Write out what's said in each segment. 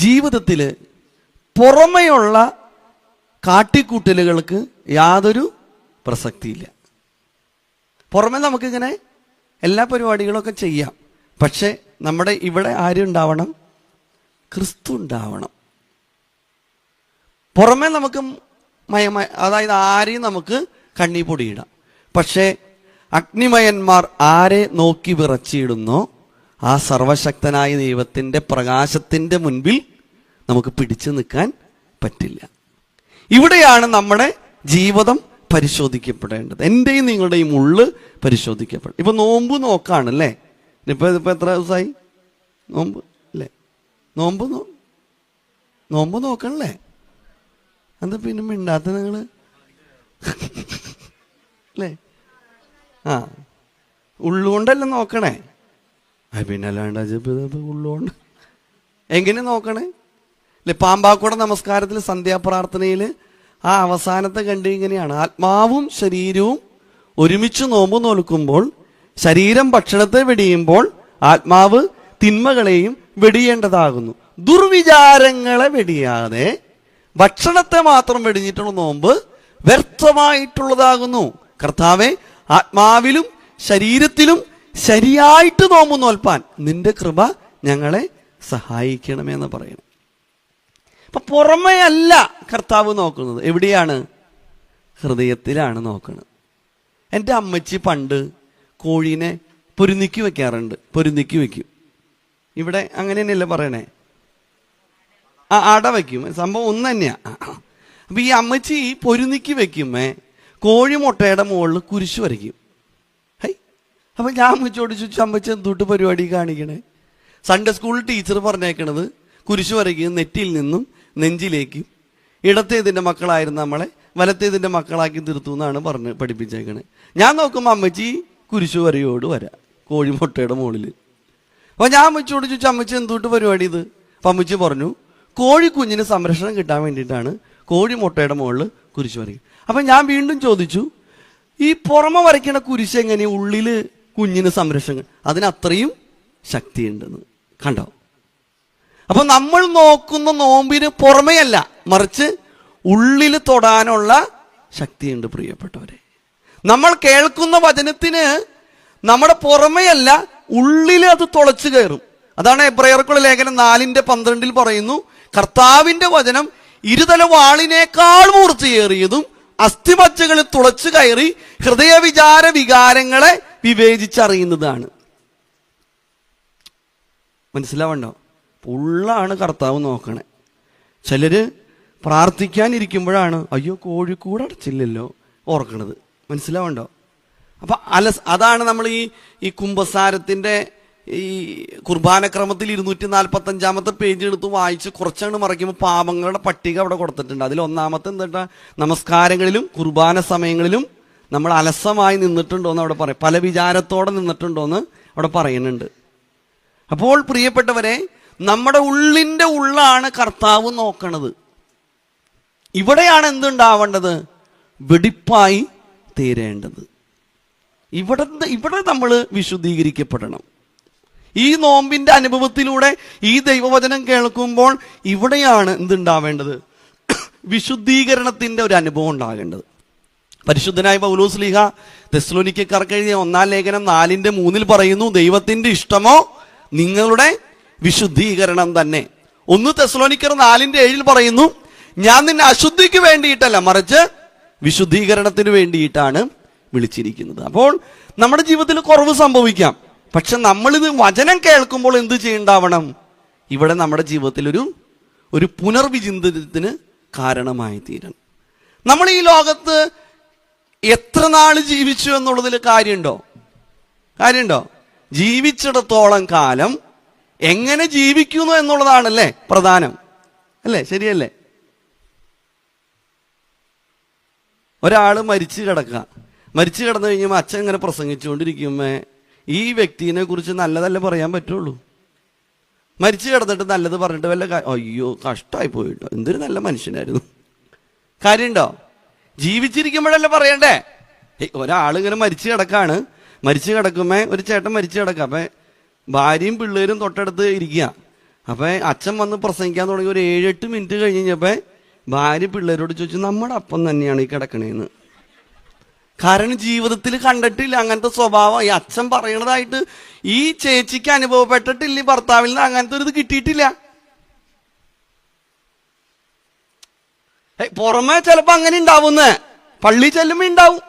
ജീവിതത്തിൽ പുറമെയുള്ള കാട്ടിക്കൂട്ടലുകൾക്ക് യാതൊരു പ്രസക്തിയില്ല. പുറമെ നമുക്കിങ്ങനെ എല്ലാ പരിപാടികളൊക്കെ ചെയ്യാം. പക്ഷെ നമ്മുടെ ഇവിടെ ആരുണ്ടാവണം? ക്രിസ്തു ഉണ്ടാവണം. പുറമെ നമുക്ക് അതായത് ആരെയും നമുക്ക് കണ്ണി പൊടിയിടാം. പക്ഷേ അഗ്നിമയന്മാർ ആരെ നോക്കി വിറച്ചിടുന്നോ ആ സർവശക്തനായ ദൈവത്തിൻ്റെ പ്രകാശത്തിൻ്റെ മുൻപിൽ നമുക്ക് പിടിച്ചു നിൽക്കാൻ പറ്റില്ല. ഇവിടെയാണ് നമ്മുടെ ജീവിതം പരിശോധിക്കപ്പെടേണ്ടത്. എൻ്റെയും നിങ്ങളുടെയും ഉള്ള് പരിശോധിക്കപ്പെടും. ഇപ്പൊ നോമ്പ് നോക്കാണ് അല്ലേ? ഇപ്പൊ എത്ര ദിവസമായി നോമ്പ് അല്ലേ? നോമ്പ് നോക്കണല്ലേ? എന്താ പിന്നെ മിണ്ടാത്ത നിങ്ങള് അല്ലേ? ആ, ഉള്ളുകൊണ്ടല്ലേ നോക്കണേ? പിന്നെ അല്ലാണ്ട് ഉള്ളുകൊണ്ട് എങ്ങനെ നോക്കണേ അല്ലെ? പാമ്പാക്കുട നമസ്കാരത്തിൽ സന്ധ്യാപ്രാർത്ഥനയിൽ ആ അവസാനത്തെ കണ്ട് ഇങ്ങനെയാണ്: ആത്മാവും ശരീരവും ഒരുമിച്ച് നോമ്പ് നോൽക്കുമ്പോൾ ശരീരം ഭക്ഷണത്തെ വെടിയുമ്പോൾ ആത്മാവ് തിന്മകളെയും വെടിയേണ്ടതാകുന്നു. ദുർവിചാരങ്ങളെ വെടിയാതെ ഭക്ഷണത്തെ മാത്രം വെടിഞ്ഞിട്ടുള്ള നോമ്പ് വ്യർത്ഥമായിട്ടുള്ളതാകുന്നു. കർത്താവെ, ആത്മാവിലും ശരീരത്തിലും ശരിയായിട്ട് നോമ്പ് നോൽപ്പാൻ നിന്റെ കൃപ ഞങ്ങളെ സഹായിക്കണമെന്ന് പറയണം. അപ്പൊ പുറമേ അല്ല കർത്താവ് നോക്കുന്നത്. എവിടെയാണ്? ഹൃദയത്തിലാണ് നോക്കുന്നത്. എൻ്റെ അമ്മച്ചി പണ്ട് കോഴീനെ പൊരുന്നിക്ക് വെക്കാറുണ്ട്. പൊരുന്നിക്ക് വെക്കും. ഇവിടെ അങ്ങനെ തന്നെയല്ലേ പറയണേ? അട വയ്ക്കും. സംഭവം ഒന്ന് തന്നെയാ. അപ്പൊ ഈ അമ്മച്ചി പൊരുന്നിക്ക് വെക്കുമേ കോഴി മുട്ടയുടെ മുകളിൽ കുരിശു വരയ്ക്കും. അപ്പൊ ഞാൻ അമ്മച്ചോട് ചോദിച്ചു, അമ്മച്ചി എന്തൊട്ട് പരിപാടി കാണിക്കണേ? സൺഡേ സ്കൂളിൽ ടീച്ചർ പറഞ്ഞേക്കണത് കുരിശു വരയ്ക്കും നെറ്റിയിൽ നിന്നും നെഞ്ചിലേക്കും, ഇടത്തേതിൻ്റെ മക്കളായിരുന്നു നമ്മളെ വലത്തേതിൻ്റെ മക്കളാക്കി തീർത്തു എന്നാണ് പഠിപ്പിച്ചേക്കണേ. ഞാൻ നോക്കുമ്പോൾ അമ്മച്ചി കുരിശു വരയോട് വരാം കോഴി മുട്ടയുടെ മുകളിൽ. അപ്പോൾ ഞാൻ അമ്മച്ചിയോട് ചോദിച്ചു, അമ്മച്ചി എന്തൊട്ട് പരിപാടി ഇത്? അപ്പം അമ്മച്ചി പറഞ്ഞു, കോഴി കുഞ്ഞിന് സംരക്ഷണം കിട്ടാൻ വേണ്ടിയിട്ടാണ് കോഴി മുട്ടയുടെ മുകളിൽ കുരിശു വരയ്ക്കും. അപ്പം ഞാൻ വീണ്ടും ചോദിച്ചു, ഈ പുറമെ വരയ്ക്കണ കുരിശ് എങ്ങനെ ഉള്ളിൽ കുഞ്ഞിന് സംരക്ഷണം? അതിനത്രയും ശക്തിയുണ്ടെന്ന് കണ്ടോ? അപ്പൊ നമ്മൾ നോക്കുന്ന നോമ്പിന് പുറമെയല്ല, മറിച്ച് ഉള്ളിൽ തൊടാനുള്ള ശക്തിയുണ്ട്. പ്രിയപ്പെട്ടവരെ, നമ്മൾ കേൾക്കുന്ന വചനത്തിന് നമ്മുടെ പുറമെയല്ല ഉള്ളിൽ അത് തുളച്ചു കയറും. അതാണ് എബ്രായർക്കുള്ള ലേഖനം 4:12 പറയുന്നു, കർത്താവിന്റെ വചനം ഇരുതല വാളിനേക്കാൾ മൂർച്ചയേറിയതും അസ്ഥിമജ്ജകളിൽ തുളച്ചു കയറി ഹൃദയവിചാര വികാരങ്ങളെ വിവേചിച്ചറിയുന്നതാണ്. മനസ്സിലാവണ്ടോ? ഉള്ളാണ് കർത്താവ് നോക്കണേ. ചിലര് പ്രാർത്ഥിക്കാനിരിക്കുമ്പോഴാണ് അയ്യോ കോഴിക്കൂട് അടച്ചില്ലല്ലോ ഓർക്കണത്. മനസ്സിലാവണ്ടോ? അപ്പൊ അതാണ് നമ്മൾ ഈ കുംഭസാരത്തിന്റെ ഈ കുർബാനക്രമത്തിൽ 245 പേജ് എടുത്ത് വായിച്ച് കുറച്ചാണ് മറിക്കുമ്പോൾ പാപങ്ങളുടെ പട്ടിക അവിടെ കൊടുത്തിട്ടുണ്ട്. അതിൽ ഒന്നാമത്തെ എന്താ? നമസ്കാരങ്ങളിലും കുർബാന സമയങ്ങളിലും നമ്മൾ അലസമായി നിന്നിട്ടുണ്ടോ എന്ന് അവിടെ പറയും. പല വിചാരത്തോടെ നിന്നിട്ടുണ്ടോ എന്ന് അവിടെ പറയുന്നുണ്ട്. അപ്പോൾ പ്രിയപ്പെട്ടവരെ, നമ്മുടെ ഉള്ളിൻ്റെ ഉള്ളാണ് കർത്താവ് നോക്കണത്. ഇവിടെയാണ് എന്തുണ്ടാവേണ്ടത്? വെടിപ്പായി തീരേണ്ടത്. ഇവിടെ നമ്മൾ വിശുദ്ധീകരിക്കപ്പെടണം. ഈ നോമ്പിന്റെ അനുഭവത്തിലൂടെ ഈ ദൈവവചനം കേൾക്കുമ്പോൾ ഇവിടെയാണ് എന്തുണ്ടാവേണ്ടത്? വിശുദ്ധീകരണത്തിന്റെ ഒരു അനുഭവം ഉണ്ടാകേണ്ടത്. പരിശുദ്ധനായ പൗലോസ് ശ്ലീഹ തെസ്സലോനിക്കക്കാർക്ക് എഴുതിയ 1 ലേഖനം 4:3 പറയുന്നു, ദൈവത്തിന്റെ ഇഷ്ടമോ നിങ്ങളുടെ വിശുദ്ധീകരണം തന്നെ. 1 തെസ്സലോനിക്കർ 4:7 പറയുന്നു, ഞാൻ നിന്നെ അശുദ്ധിക്ക് വേണ്ടിയിട്ടല്ല മറിച്ച് വിശുദ്ധീകരണത്തിന് വേണ്ടിയിട്ടാണ് വിളിച്ചിരിക്കുന്നത്. അപ്പോൾ നമ്മുടെ ജീവിതത്തിൽ കുറവ് സംഭവിക്കാം. പക്ഷെ നമ്മളിത് വചനം കേൾക്കുമ്പോൾ എന്ത് ചെയ്യണ്ടാവണം? ഇവിടെ നമ്മുടെ ജീവിതത്തിൽ ഒരു പുനർവിചിന്തനത്തിന് കാരണമായി തീരണം. നമ്മൾ ഈ ലോകത്ത് എത്ര നാൾ ജീവിച്ചു എന്നുള്ളതിൽ കാര്യമുണ്ടോ? ജീവിച്ചിടത്തോളം കാലം എങ്ങനെ ജീവിക്കുന്നു എന്നുള്ളതാണല്ലേ പ്രധാനം, അല്ലേ? ശരിയല്ലേ? ഒരാൾ മരിച്ചു കിടന്നു കഴിഞ്ഞാൽ അച്ഛൻ ഇങ്ങനെ പ്രസംഗിച്ചുകൊണ്ടിരിക്കുമ്പോ ഈ വ്യക്തിനെ കുറിച്ച് നല്ലതല്ലേ പറയാൻ പറ്റുള്ളൂ. മരിച്ചു കിടന്നിട്ട് നല്ലത് പറഞ്ഞിട്ട് വല്ല അയ്യോ കഷ്ടമായി പോയിട്ടോ, എന്തൊരു നല്ല മനുഷ്യനായിരുന്നു, കാര്യമുണ്ടോ? ജീവിച്ചിരിക്കുമ്പോഴല്ലേ പറയണ്ടേ? ഒരാളിങ്ങനെ മരിച്ചു കിടക്കുമ്പോ ഒരു ചേട്ടൻ മരിച്ചു കിടക്കുക. അപ്പൊ ഭാര്യയും പിള്ളേരും തൊട്ടടുത്ത് ഇരിക്കുക. അപ്പൊ അച്ഛൻ വന്ന് പ്രസംഗിക്കാൻ തുടങ്ങി ഒരു 7-8 മിനിറ്റ് കഴിഞ്ഞ് കഴിഞ്ഞപ്പോ ഭാര്യ പിള്ളേരോട് ചോദിച്ചു, നമ്മുടെ അപ്പം തന്നെയാണ് ഈ കിടക്കണേന്ന്. കാരണം ജീവിതത്തിൽ കണ്ടിട്ടില്ല അങ്ങനത്തെ സ്വഭാവം. ഈ അച്ഛൻ പറയണതായിട്ട് ഈ ചേച്ചിക്ക് അനുഭവപ്പെട്ടിട്ടില്ല, ഭർത്താവിൽ നിന്ന് അങ്ങനത്തെ ഒരു ഇത് കിട്ടിയിട്ടില്ല. പുറമെ ചിലപ്പോ അങ്ങനെ ഉണ്ടാവുന്നേ, പള്ളി ചെല്ലുമ്പോ ഉണ്ടാവും,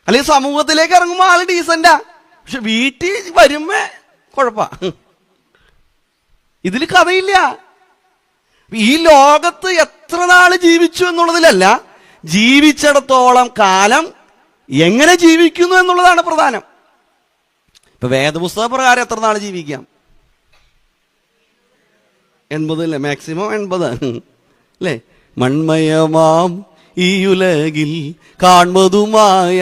അല്ലെങ്കിൽ സമൂഹത്തിലേക്ക് ഇറങ്ങുമ്പോ ആള് ഡീസന്റാ, പക്ഷെ വീട്ടിൽ വരുമ്പോ കുഴപ്പാ. ഇതിൽ കഥയില്ല. ഈ ലോകത്ത് എത്ര നാള് ജീവിച്ചു എന്നുള്ളതിലല്ല, ജീവിച്ചിടത്തോളം കാലം എങ്ങനെ ജീവിക്കുന്നു എന്നുള്ളതാണ് പ്രധാനം. ഇപ്പൊ വേദപുസ്തക പ്രകാരം എത്ര നാൾ ജീവിക്കാം? 80 അല്ലേ, മാക്സിമം 80 അല്ലേ. മൺമയമാം ഈ ഉലകിൽ കാൺമതുമായ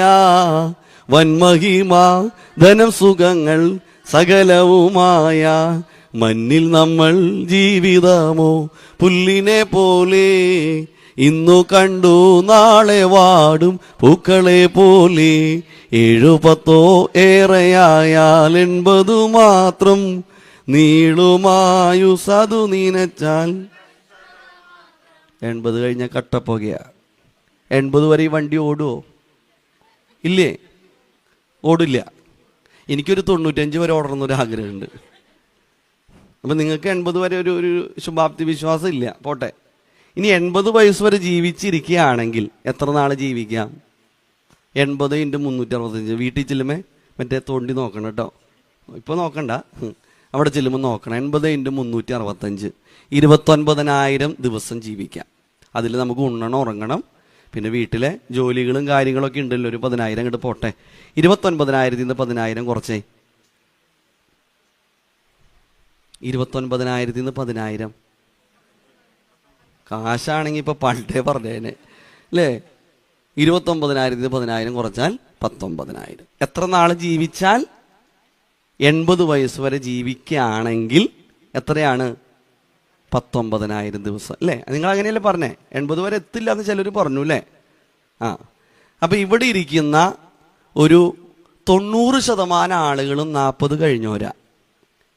വൻമഹിമ ധനം സുഖങ്ങൾ സകലവുമായ മണ്ണിൽ നമ്മൾ ജീവിതമോ പുല്ലിനെ പോലെ, ഇന്നു കണ്ടു നാളെ വാടും പൂക്കളെ പോലെ. 7-10 ഏറെയായാൽ 80 മാത്രം നീളുമായു സതു നീനച്ചാൽ. 80 കഴിഞ്ഞ കട്ടപ്പുകയാ. 80 വരെ ഈ വണ്ടി ഓടുവോ? ഇല്ലേ, ഓടില്ല. എനിക്കൊരു 95 വരെ ഓടണമെന്നൊരു ആഗ്രഹമുണ്ട്. അപ്പം നിങ്ങൾക്ക് 80 വരെ ഒരു ശുഭാപ്തി വിശ്വാസം ഇല്ല, പോട്ടെ. ഇനി 80 വയസ്സ് വരെ ജീവിച്ചിരിക്കുകയാണെങ്കിൽ എത്ര നാൾ ജീവിക്കാം? 80 × 365. വീട്ടിൽ ചെല്ലുമ്പേ മറ്റേ തോണ്ടി നോക്കണം കേട്ടോ, ഇപ്പോൾ നോക്കണ്ട, അവിടെ ചെല്ലുമ്പോൾ നോക്കണം. 80 × 365 29,000 ദിവസം ജീവിക്കാം. അതിൽ നമുക്ക് ഉണ്ണണം, ഉറങ്ങണം, പിന്നെ വീട്ടിലെ ജോലികളും കാര്യങ്ങളൊക്കെ ഉണ്ടല്ലോ. ഒരു 10,000 അങ്ങോട്ട് പോട്ടെ. 29,000 നിന്ന് 10,000 കുറച്ചേ. 29,000 നിന്ന് 10,000 കാശാണെങ്കിൽ ഇപ്പൊ പണ്ടേ പറഞ്ഞേനെ അല്ലേ. 29,000 നിന്ന് 10,000 കുറച്ചാൽ 19,000. എത്ര നാൾ ജീവിച്ചാൽ? 80 വയസ്സ് വരെ ജീവിക്കുകയാണെങ്കിൽ എത്രയാണ്? 19,000 ദിവസം അല്ലേ. നിങ്ങൾ അങ്ങനെയല്ലേ പറഞ്ഞേ? 80 വരെ എത്തില്ല എന്ന് ചിലർ പറഞ്ഞു അല്ലേ. അപ്പൊ ഇവിടെ ഇരിക്കുന്ന ഒരു 90% ആളുകളും 40 കഴിഞ്ഞോരാ.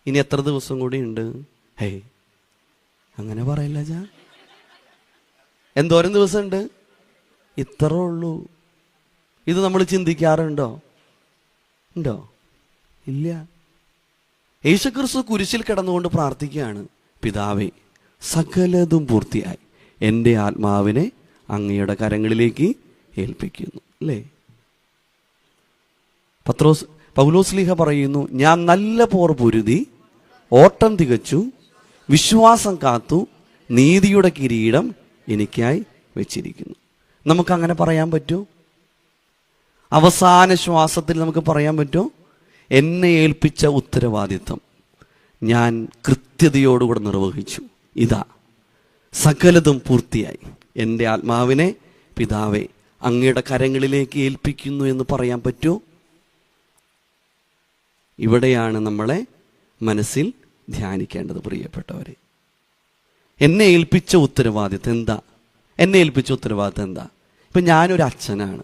ഇനി എത്ര ദിവസം കൂടി ഉണ്ട്? ഹേയ്, അങ്ങനെ പറയില്ല ചാ. എന്തോരം ദിവസം ഉണ്ട്? ഇത്ര ഉള്ളൂ. ഇത് നമ്മൾ ചിന്തിക്കാറുണ്ടോ? ഉണ്ടോ? ഇല്ല. യേശുക്രിസ്തു കുരിശിൽ കിടന്നുകൊണ്ട് പ്രാർത്ഥിക്കുകയാണ്, പിതാവേ സകലതും പൂർത്തിയായി, എൻ്റെ ആത്മാവിനെ അങ്ങയുടെ കരങ്ങളിലേക്ക് ഏൽപ്പിക്കുന്നു അല്ലേ. പൗലോസ്ലീഹ പറയുന്നു, ഞാൻ നല്ല പോർ പൊരുതി, ഓട്ടം തികച്ചു, വിശ്വാസം കാത്തു, നീതിയുടെ കിരീടം എനിക്കായി വെച്ചിരിക്കുന്നു. നമുക്കങ്ങനെ പറയാൻ പറ്റുമോ? അവസാന ശ്വാസത്തിൽ നമുക്ക് പറയാൻ പറ്റുമോ? എന്നെ ഏൽപ്പിച്ച ഉത്തരവാദിത്വം ഞാൻ കൃത്യതയോടുകൂടെ നിർവഹിച്ചു, ഇതാ സകലതും പൂർത്തിയായി, എൻ്റെ ആത്മാവിനെ പിതാവേ അങ്ങയുടെ കരങ്ങളിലേക്ക് ഏൽപ്പിക്കുന്നു എന്ന് പറയാൻ പറ്റുമോ? ഇവിടെയാണ് നമ്മളെ മനസ്സിൽ ധ്യാനിക്കേണ്ടത് പ്രിയപ്പെട്ടവരെ. എന്നെ ഏൽപ്പിച്ച ഉത്തരവാദിത്വം എന്താ? എന്നെ ഏൽപ്പിച്ച ഉത്തരവാദിത്വം എന്താ? ഇപ്പം ഞാനൊരു അച്ഛനാണ്.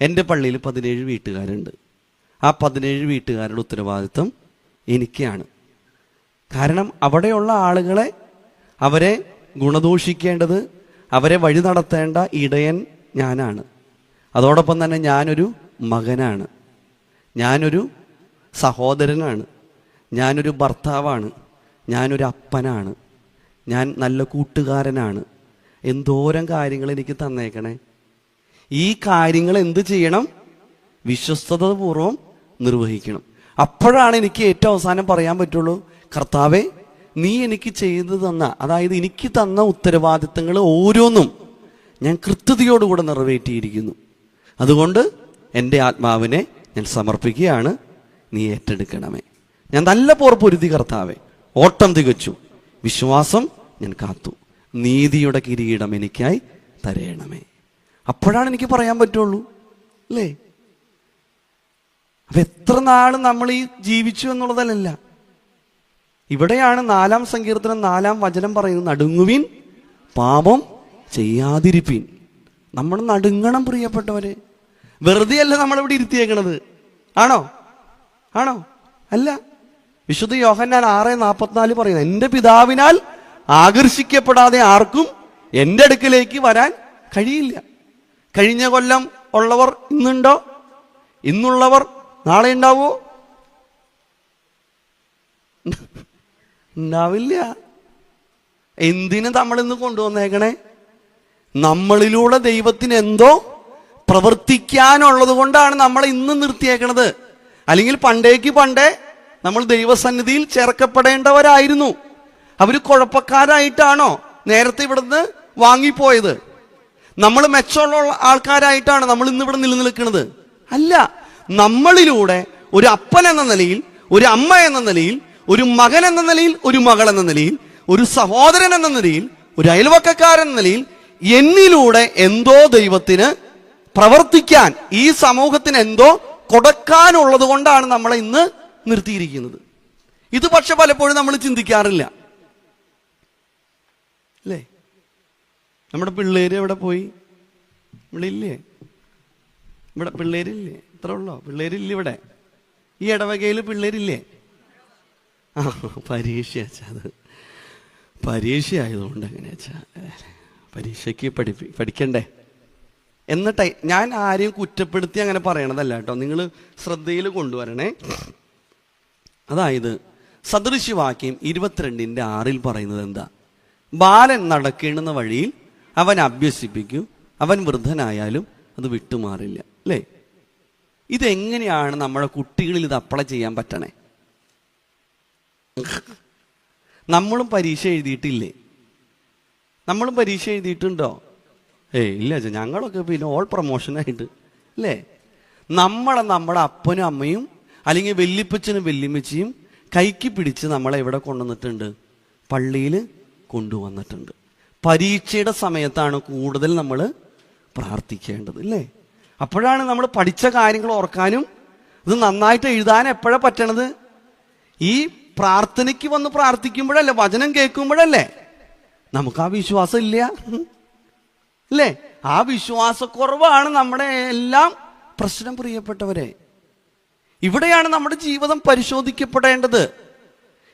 എൻ്റെ പള്ളിയിൽ 17 വീട്ടുകാരുണ്ട്. ആ 17 വീട്ടുകാരുടെ ഉത്തരവാദിത്വം എനിക്കാണ്. കാരണം അവിടെയുള്ള ആളുകളെ, അവരെ ഗുണദോഷിക്കേണ്ടത്, അവരെ വഴി നടത്തേണ്ട ഇടയൻ ഞാനാണ്. അതോടൊപ്പം തന്നെ ഞാനൊരു മകനാണ്, ഞാനൊരു സഹോദരനാണ്, ഞാനൊരു ഭർത്താവാണ്, ഞാനൊരു അപ്പനാണ്, ഞാൻ നല്ല കൂട്ടുകാരനാണ്. എന്തോരം കാര്യങ്ങൾ എനിക്ക് തന്നേക്കണേ. ഈ കാര്യങ്ങൾ എന്ത് ചെയ്യണം? വിശ്വസ്തതപൂർവം നിർവഹിക്കണം. അപ്പോഴാണ് എനിക്ക് ഏറ്റവും അവസാനം പറയാൻ പറ്റുള്ളൂ, കർത്താവേ നീ എനിക്ക് ചെയ്തു തന്ന, അതായത് എനിക്ക് തന്ന ഉത്തരവാദിത്തങ്ങൾ ഓരോന്നും ഞാൻ കൃത്യതയോടുകൂടെ നിറവേറ്റിയിരിക്കുന്നു. അതുകൊണ്ട് എൻ്റെ ആത്മാവിനെ ഞാൻ സമർപ്പിക്കുകയാണ്, നീ ഏറ്റെടുക്കണമേ. ഞാൻ നല്ല പോർ പൊരുതി കർത്താവേ, ഓട്ടം തികച്ചു, വിശ്വാസം ഞാൻ കാത്തു, നീതിയുടെ കിരീടം എനിക്കായി തരയണമേ. അപ്പോഴാണ് എനിക്ക് പറയാൻ പറ്റുള്ളൂ അല്ലേ. അപ്പൊ എത്ര നാൾ നമ്മൾ ഈ ജീവിച്ചു എന്നുള്ളതല്ല. ഇവിടെയാണ് 4-ാം സങ്കീർത്തനം 4-ാം വചനം പറയുന്നത്, നടുങ്ങുവിൻ, പാപം ചെയ്യാതിരിപ്പീൻ. നമ്മൾ നടുങ്ങണം പ്രിയപ്പെട്ടവരെ. വെറുതെ അല്ല നമ്മളിവിടെ ഇരുത്തിയേക്കണത്. ആണോ? ആണോ? അല്ല. വിശുദ്ധ യോഹന്നാൻ 6:44 പറയുന്നത്, എന്റെ പിതാവിനാൽ ആകർഷിക്കപ്പെടാതെ ആർക്കും എന്റെ അടുക്കിലേക്ക് വരാൻ കഴിയില്ല. കഴിഞ്ഞ കൊല്ലം ഉള്ളവർ ഇന്നുണ്ടോ? ഇന്നുള്ളവർ നാളെ ഉണ്ടാവോ? ഉണ്ടാവില്ല. എന്തിനു നമ്മളിന്ന് കൊണ്ടുവന്നേക്കണേ? നമ്മളിലൂടെ ദൈവത്തിന് എന്തോ പ്രവർത്തിക്കാനുള്ളത് കൊണ്ടാണ് നമ്മൾ ഇന്ന് നിർത്തിയേക്കണത്. അല്ലെങ്കിൽ പണ്ടേ നമ്മൾ ദൈവസന്നിധിയിൽ ചേർക്കപ്പെടേണ്ടവരായിരുന്നു. അവര് കുഴപ്പക്കാരായിട്ടാണോ നേരത്തെ ഇവിടുന്ന് വാങ്ങിപ്പോയത്? നമ്മൾ മെച്ചമുള്ള ആൾക്കാരായിട്ടാണ് നമ്മൾ ഇന്ന് ഇവിടെ നിലനിൽക്കുന്നത്? അല്ല. നമ്മളിലൂടെ ഒരു അപ്പൻ എന്ന നിലയിൽ, ഒരു അമ്മ എന്ന നിലയിൽ, ഒരു മകൻ എന്ന നിലയിൽ, ഒരു മകൾ എന്ന നിലയിൽ, ഒരു സഹോദരൻ എന്ന നിലയിൽ, ഒരു അയൽവക്കക്കാരൻ എന്ന നിലയിൽ എന്നിലൂടെ എന്തോ ദൈവത്തിന് പ്രവർത്തിക്കാൻ, ഈ സമൂഹത്തിന് എന്തോ കൊടുക്കാനുള്ളത് കൊണ്ടാണ് നമ്മളെ ഇന്ന് നിർത്തിയിരിക്കുന്നത്. ഇത് പക്ഷെ പലപ്പോഴും നമ്മൾ ചിന്തിക്കാറില്ല, അല്ലേ? നമ്മുടെ പിള്ളേര് എവിടെ പോയി? ഇവിടെ ഇല്ലേ? ഇവിടെ പിള്ളേരില്ലേ? ഇത്ര ഉള്ളോ? പിള്ളേരില്ല ഇവിടെ. ഈ ഇടവകയിൽ പിള്ളേരില്ലേ? ആ, പരീക്ഷ അത് പരീക്ഷയായതുകൊണ്ട് എങ്ങനെയാ വെച്ചാൽ പരീക്ഷയ്ക്ക് പഠിക്കണ്ടേ എന്നിട്ട് ഞാൻ ആരെയും കുറ്റപ്പെടുത്തി അങ്ങനെ പറയണതല്ല കേട്ടോ, നിങ്ങൾ ശ്രദ്ധയിൽ കൊണ്ടുവരണേ. അതായത് സദൃശ്യവാക്യം 22:6 പറയുന്നത് എന്താ? ബാലൻ നടക്കേണ്ടുന്ന വഴിയിൽ അവൻ അഭ്യസിപ്പിക്കും, അവൻ വൃദ്ധനായാലും അത് വിട്ടുമാറില്ല. അല്ലേ? ഇതെങ്ങനെയാണ് നമ്മുടെ കുട്ടികളിൽ ഇത് അപ്ലൈ ചെയ്യാൻ പറ്റണേ? നമ്മളും പരീക്ഷ എഴുതിയിട്ടില്ലേ? നമ്മളും പരീക്ഷ എഴുതിയിട്ടുണ്ടോ? ഇല്ല. ഞങ്ങളൊക്കെ പിന്നെ ഓൾ പ്രൊമോഷനായിട്ട്, അല്ലേ? നമ്മുടെ അപ്പനും അമ്മയും അല്ലെങ്കിൽ വല്യപ്പച്ചനും വല്യമ്മച്ചിയും കൈക്ക് പിടിച്ച് നമ്മളെ എവിടെ കൊണ്ടുവന്നിട്ടുണ്ട്? പള്ളിയിൽ കൊണ്ടുവന്നിട്ടുണ്ട്. പരീക്ഷയുടെ സമയത്താണ് കൂടുതൽ നമ്മൾ പ്രാർത്ഥിക്കേണ്ടത്, അല്ലേ? അപ്പോഴാണ് നമ്മൾ പഠിച്ച കാര്യങ്ങൾ ഓർക്കാനും ഇത് നന്നായിട്ട് എഴുതാൻ എപ്പോഴാണ് പറ്റണത്? ഈ പ്രാർത്ഥനയ്ക്ക് വന്ന് പ്രാർത്ഥിക്കുമ്പോഴല്ലേ, വചനം കേൾക്കുമ്പോഴല്ലേ. നമുക്ക് ആ വിശ്വാസം ഇല്ല, അല്ലേ? ആ വിശ്വാസക്കുറവാണ് നമ്മുടെ എല്ലാം പ്രശ്നം. പ്രിയപ്പെട്ടവരെ, ഇവിടെയാണ് നമ്മുടെ ജീവിതം പരിശോധിക്കപ്പെടേണ്ടത്.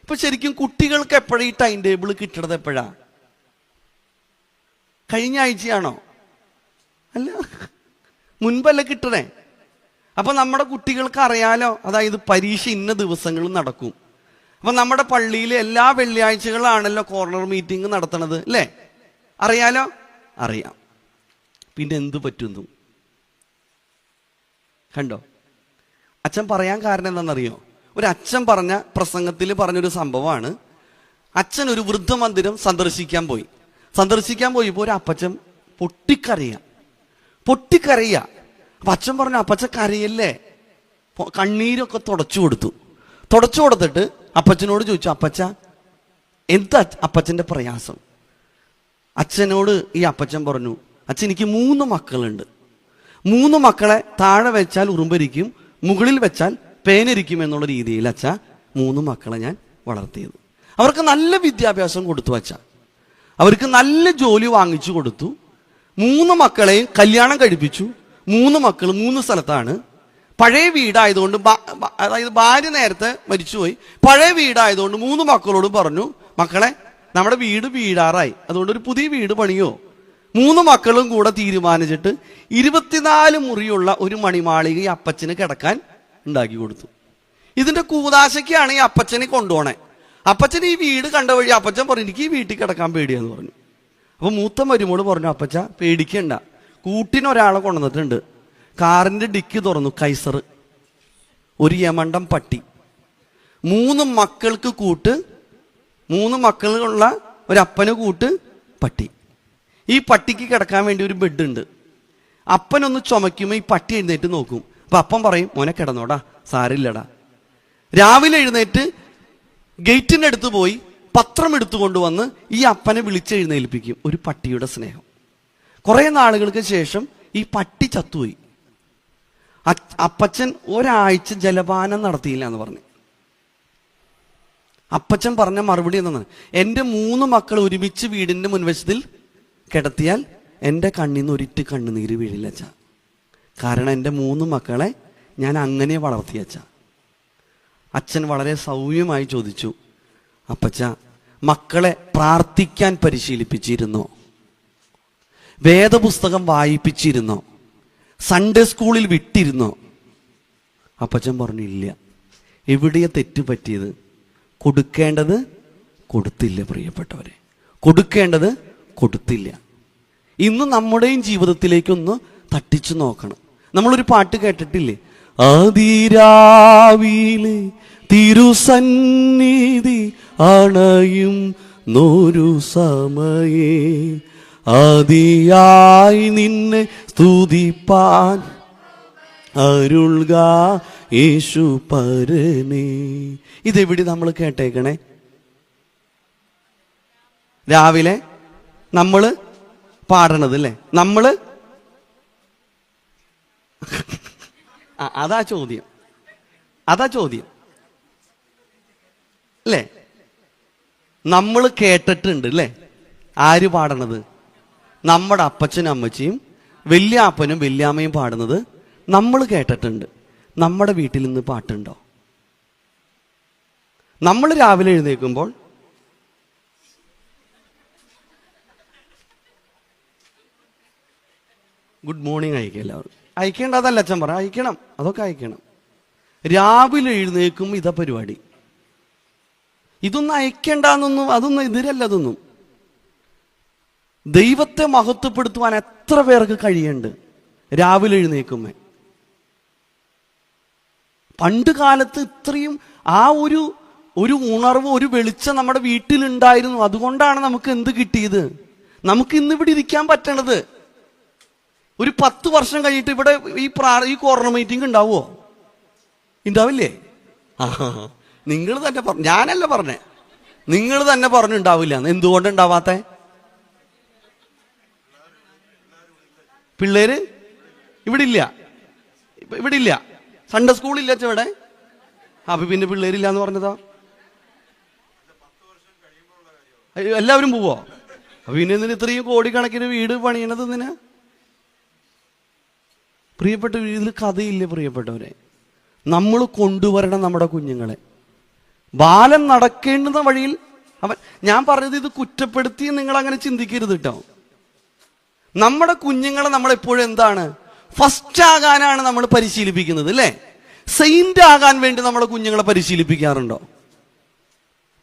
ഇപ്പൊ ശരിക്കും കുട്ടികൾക്ക് എപ്പോഴാണ് ഈ ടൈം ടേബിൾ കിട്ടണത്? എപ്പോഴാ? കഴിഞ്ഞ ആഴ്ചയാണോ? അല്ല, മുൻപല്ല കിട്ടണേ. അപ്പൊ നമ്മുടെ കുട്ടികൾക്ക് അറിയാലോ, അതായത് പരീക്ഷ ഇന്ന ദിവസങ്ങളിൽ നടക്കും. അപ്പൊ നമ്മുടെ പള്ളിയിൽ എല്ലാ വെള്ളിയാഴ്ചകളാണല്ലോ കോർണർ മീറ്റിംഗ് നടത്തണത്, അല്ലേ? അറിയാലോ? അറിയാം. പിന്നെ എന്തു പറ്റുന്നു? കണ്ടോ? അച്ഛൻ പറയാൻ കാരണം എന്താണെന്നറിയോ? ഒരു അച്ഛൻ പറഞ്ഞ പ്രസംഗത്തിൽ പറഞ്ഞൊരു സംഭവമാണ്. അച്ഛൻ ഒരു വൃദ്ധമന്ദിരം സന്ദർശിക്കാൻ പോയപ്പോൾ ഒരു അപ്പച്ചൻ പൊട്ടിക്കരയുക. അപ്പൊ അച്ഛൻ പറഞ്ഞു, അപ്പച്ചൻ കരയല്ലേ? കണ്ണീരൊക്കെ തുടച്ചു കൊടുത്തിട്ട് അപ്പച്ചനോട് ചോദിച്ചു, അപ്പച്ച എന്താ അപ്പച്ചന്റെ പ്രയാസം? അച്ഛനോട് ഈ അപ്പച്ചൻ പറഞ്ഞു, അച്ഛൻ എനിക്ക് 3 മക്കളുണ്ട്. 3 മക്കളെ താഴെ വെച്ചാൽ ഉറുമ്പരിക്കും, മുകളിൽ വെച്ചാൽ പേനരിക്കും എന്നുള്ള രീതിയിൽ അച്ഛ 3 മക്കളെ ഞാൻ വളർത്തിയത്. അവർക്ക് നല്ല വിദ്യാഭ്യാസം കൊടുത്തു അച്ഛ, അവർക്ക് നല്ല ജോലി വാങ്ങിച്ചു കൊടുത്തു. 3 മക്കളെയും കല്യാണം കഴിപ്പിച്ചു. 3 മക്കൾ 3 സ്ഥലത്താണ്. പഴയ വീടായതുകൊണ്ട്, അതായത് ഭാര്യ നേരത്തെ മരിച്ചുപോയി. പഴയ വീടായതുകൊണ്ട് 3 മക്കളോട് പറഞ്ഞു, മക്കളെ നമ്മുടെ വീട് വീഴാറായി, അതുകൊണ്ട് ഒരു പുതിയ വീട് പണിയോ. 3 മക്കളും കൂടെ തീരുമാനിച്ചിട്ട് 24 മുറിയുള്ള ഒരു മണിമാളിക ഈ അപ്പച്ചന് കിടക്കാൻ ഉണ്ടാക്കി കൊടുത്തു. ഇതിന്റെ കൂതാശയ്ക്കാണ് ഈ അപ്പച്ചനെ കൊണ്ടുപോണേ. അപ്പച്ചൻ ഈ വീട് കണ്ട വഴി അപ്പച്ചൻ പറഞ്ഞു, എനിക്ക് ഈ വീട്ടിൽ കിടക്കാൻ പേടിയാന്ന് പറഞ്ഞു. അപ്പൊ മൂത്ത മരുമോള് പറഞ്ഞു, അപ്പച്ച പേടിക്കണ്ട, കൂട്ടിനൊരാളെ കൊണ്ടുവന്നിട്ടുണ്ട്. കാറിന്റെ ഡിക്കി തുറന്നു, കൈസർ, ഒരു യമണ്ടം പട്ടി, 3 മക്കൾക്ക് കൂട്ട്, 3 മക്കളുള്ള ഒരപ്പന് കൂട്ട് പട്ടി. ഈ പട്ടിക്ക് കിടക്കാൻ വേണ്ടി ഒരു ബെഡ് ഉണ്ട്. അപ്പനൊന്ന് ചുമയ്ക്കുമ്പോൾ ഈ പട്ടി എഴുന്നേറ്റ് നോക്കും. അപ്പൊ അപ്പൻ പറയും, മോനെ കിടന്നോടാ, സാരില്ലടാ. രാവിലെ എഴുന്നേറ്റ് ഗേറ്റിന്റെ അടുത്ത് പോയി പത്രം എടുത്തു കൊണ്ടുവന്ന് ഈ അപ്പനെ വിളിച്ചെഴുന്നേൽപ്പിക്കും. ഒരു പട്ടിയുടെ സ്നേഹം. കുറെ നാളുകൾക്ക് ശേഷം ഈ പട്ടി ചത്തുപോയി. അപ്പച്ചൻ ഒരാഴ്ച ജലപാനം നടത്തിയില്ല എന്ന് പറഞ്ഞു. അപ്പച്ചൻ പറഞ്ഞ മറുപടി എന്താണ്? എൻ്റെ 3 മക്കൾ ഒരുമിച്ച് വീടിന്റെ മുൻവശത്തിൽ കിടത്തിയാൽ എൻ്റെ കണ്ണിന്ന് ഒരിറ്റ് കണ്ണുനീര് വീഴില്ല അച്ഛ. കാരണം എൻ്റെ 3 മക്കളെ ഞാൻ അങ്ങനെ വളർത്തിയച്ച. അച്ഛൻ വളരെ സൗമ്യമായി ചോദിച്ചു, അപ്പച്ച, മക്കളെ പ്രാർത്ഥിക്കാൻ പരിശീലിപ്പിച്ചിരുന്നോ? വേദപുസ്തകം വായിപ്പിച്ചിരുന്നോ? സൺഡേ സ്കൂളിൽ വിട്ടിരുന്നോ? അപ്പച്ചൻ പറഞ്ഞു, ഇല്ല. എവിടെയാ തെറ്റ് പറ്റിയത്? കൊടുക്കേണ്ടത് കൊടുത്തില്ല പ്രിയപ്പെട്ടവരെ, കൊടുക്കേണ്ടത് കൊടുത്തില്ല. ഇന്ന് നമ്മുടെയും ജീവിതത്തിലേക്കൊന്ന് തട്ടിച്ചു നോക്കണം. നമ്മളൊരു പാട്ട് കേട്ടിട്ടില്ലേ? അതിരാവിലെ തിരുസന്നിധി അണയും നോരു സമയേ ആദിയായി നിന്നെ സ്തുതിപ്പാൻ അരുൾക യേശു പരനേ. ഇതെവിടെ നമ്മൾ കേട്ടേക്കണേ? രാവിലെ നമ്മൾ പാടണത് അല്ലേ? നമ്മള് അതാ ചോദ്യം അല്ലേ? നമ്മൾ കേട്ടിട്ടുണ്ട് അല്ലേ? ആര് പാടണത്? നമ്മുടെ അപ്പച്ചനും അമ്മച്ചിയും വല്യാപ്പനും വല്യാമ്മയും പാടുന്നത് നമ്മൾ കേട്ടിട്ടുണ്ട്. നമ്മുടെ വീട്ടിൽ നിന്ന് പാട്ടുണ്ടോ? നമ്മൾ രാവിലെ എഴുന്നേൽക്കുമ്പോൾ ഗുഡ് മോർണിംഗ് അയക്കുക. എല്ലാവരും അയക്കേണ്ടതല്ല അച്ഛൻ പറ, അയക്കണം, അതൊക്കെ അയക്കണം. രാവിലെ എഴുന്നേൽക്കും ഇതാ പരിപാടി. ഇതൊന്നും അയക്കേണ്ടെന്നൊന്നും, അതൊന്നും എതിരല്ല. അതൊന്നും ദൈവത്തെ മഹത്വപ്പെടുത്തുവാൻ എത്ര പേർക്ക് കഴിയുന്നുണ്ട് രാവിലെ എഴുന്നേക്കുമ്പോ? പണ്ട് കാലത്ത് ഇത്രയും ആ ഒരു ഉണർവ്, ഒരു വെളിച്ചം നമ്മുടെ വീട്ടിലുണ്ടായിരുന്നു. അതുകൊണ്ടാണ് നമുക്ക് എന്ത് കിട്ടിയത്? നമുക്ക് ഇന്ന് ഇവിടെ ഇരിക്കാൻ പറ്റണത്. ഒരു 10 വർഷം കഴിഞ്ഞിട്ട് ഇവിടെ ഈ കോർണർ മീറ്റിംഗ് ഉണ്ടാവുമോ? ഉണ്ടാവില്ലേ? നിങ്ങൾ തന്നെ പറഞ്ഞു, ഞാനല്ല പറഞ്ഞേ, നിങ്ങൾ തന്നെ പറഞ്ഞുണ്ടാവില്ല. എന്തുകൊണ്ട് ഉണ്ടാവാത്ത? പിള്ളേര് ഇവിടെ ഇല്ല. സൺഡേ സ്കൂളില്ല ഇവിടെ. അപ്പൊ പിന്നെ പിള്ളേരില്ല എന്ന് പറഞ്ഞതാ? എല്ലാവരും പോവോ? അപ്പൊ പിന്നെ എന്തിന് ഇത്രയും കോടിക്കണക്കിന് വീട് പണിയണത് എന്തിനാ? പ്രിയപ്പെട്ട, ഇതിൽ കഥയില്ലേ പ്രിയപ്പെട്ടവരെ? നമ്മൾ കൊണ്ടുവരണം നമ്മുടെ കുഞ്ഞുങ്ങളെ. ബാലൻ നടക്കേണ്ടുന്ന വഴിയിൽ അവൻ, ഞാൻ പറഞ്ഞത് ഇത് കുറ്റപ്പെടുത്തി നിങ്ങൾ അങ്ങനെ ചിന്തിക്കരുത് കേട്ടോ. നമ്മുടെ കുഞ്ഞുങ്ങളെ നമ്മളെപ്പോഴും എന്താണ്, ഫസ്റ്റ് ആകാനാണ് നമ്മൾ പരിശീലിപ്പിക്കുന്നത് അല്ലേ? സെയിന്റ് ആകാൻ വേണ്ടി നമ്മുടെ കുഞ്ഞുങ്ങളെ പരിശീലിപ്പിക്കാറുണ്ടോ?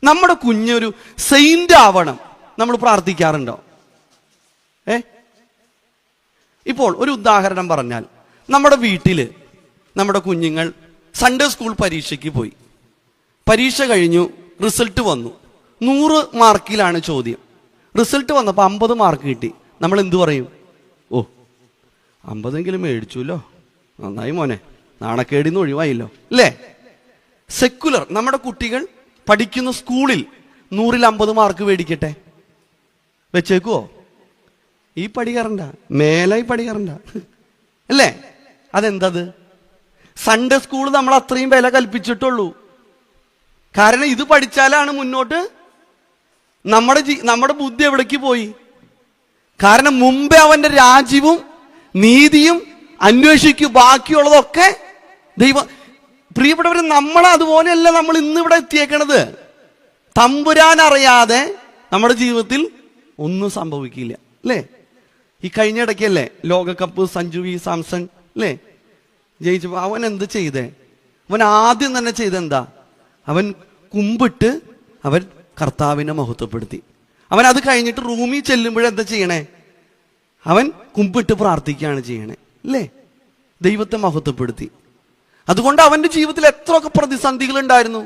നമ്മുടെ കുഞ്ഞൊരു സെയിന്റ് ആവണം നമ്മൾ പ്രാർത്ഥിക്കാറുണ്ടോ? ഇപ്പോൾ ഒരു ഉദാഹരണം പറഞ്ഞാൽ, നമ്മുടെ വീട്ടില് നമ്മുടെ കുഞ്ഞുങ്ങൾ സൺഡേ സ്കൂൾ പരീക്ഷയ്ക്ക് പോയി. പരീക്ഷ കഴിഞ്ഞു, റിസൾട്ട് വന്നു. 100 മാർക്കിലാണ് ചോദ്യം. റിസൾട്ട് വന്നപ്പോൾ 50 മാർക്ക് കിട്ടി. നമ്മൾ എന്തു പറയും? ഓ, 50എങ്കിലും മേടിച്ചുല്ലോ, നന്നായി മോനെ, നാണക്കേടിന്ന് ഒഴിവായില്ലോ അല്ലേ? സെക്കുലർ നമ്മുടെ കുട്ടികൾ പഠിക്കുന്ന സ്കൂളിൽ 100ൽ 50 മാർക്ക് മേടിക്കട്ടെ, വെച്ചേക്കുവോ? ഈ പടി കയറണ്ട, മേലായി പടി കയറണ്ട അല്ലേ? അതെന്തത്? സൺഡേ സ്കൂൾ നമ്മൾ അത്രയും വില കൽപ്പിച്ചിട്ടുള്ളൂ. കാരണം ഇത് പഠിച്ചാലാണ് മുന്നോട്ട് നമ്മുടെ ബുദ്ധി എവിടേക്ക് പോയി? കാരണം മുമ്പേ അവന്റെ രാജ്യവും നീതിയും അന്വേഷിക്കും, ബാക്കിയുള്ളതൊക്കെ ദൈവം. പ്രിയപ്പെട്ടവരെ, അതുപോലെയല്ല നമ്മൾ ഇന്നിവിടെ എത്തിയേക്കണത്. തമ്പുരാൻ അറിയാതെ നമ്മുടെ ജീവിതത്തിൽ ഒന്നും സംഭവിക്കില്ല അല്ലേ? ഈ കഴിഞ്ഞ ഇടയ്ക്കല്ലേ ലോകകപ്പ് സഞ്ജു വി സാംസൺ അല്ലേ ജയിച്ചപ്പോ അവൻ എന്ത് ചെയ്തേ? അവൻ ആദ്യം തന്നെ ചെയ്തെന്താ? അവൻ കുമ്പിട്ട് അവൻ കർത്താവിനെ മഹത്വപ്പെടുത്തി. അവൻ അത് കഴിഞ്ഞിട്ട് റൂമിൽ ചെല്ലുമ്പോഴെന്താ ചെയ്യണേ? അവൻ കുമ്പിട്ട് പ്രാർത്ഥിക്കുകയാണ് ചെയ്യണേ അല്ലേ? ദൈവത്തെ മഹത്വപ്പെടുത്തി. അതുകൊണ്ട് അവന്റെ ജീവിതത്തിൽ എത്രയൊക്കെ പ്രതിസന്ധികൾ ഉണ്ടായിരുന്നു,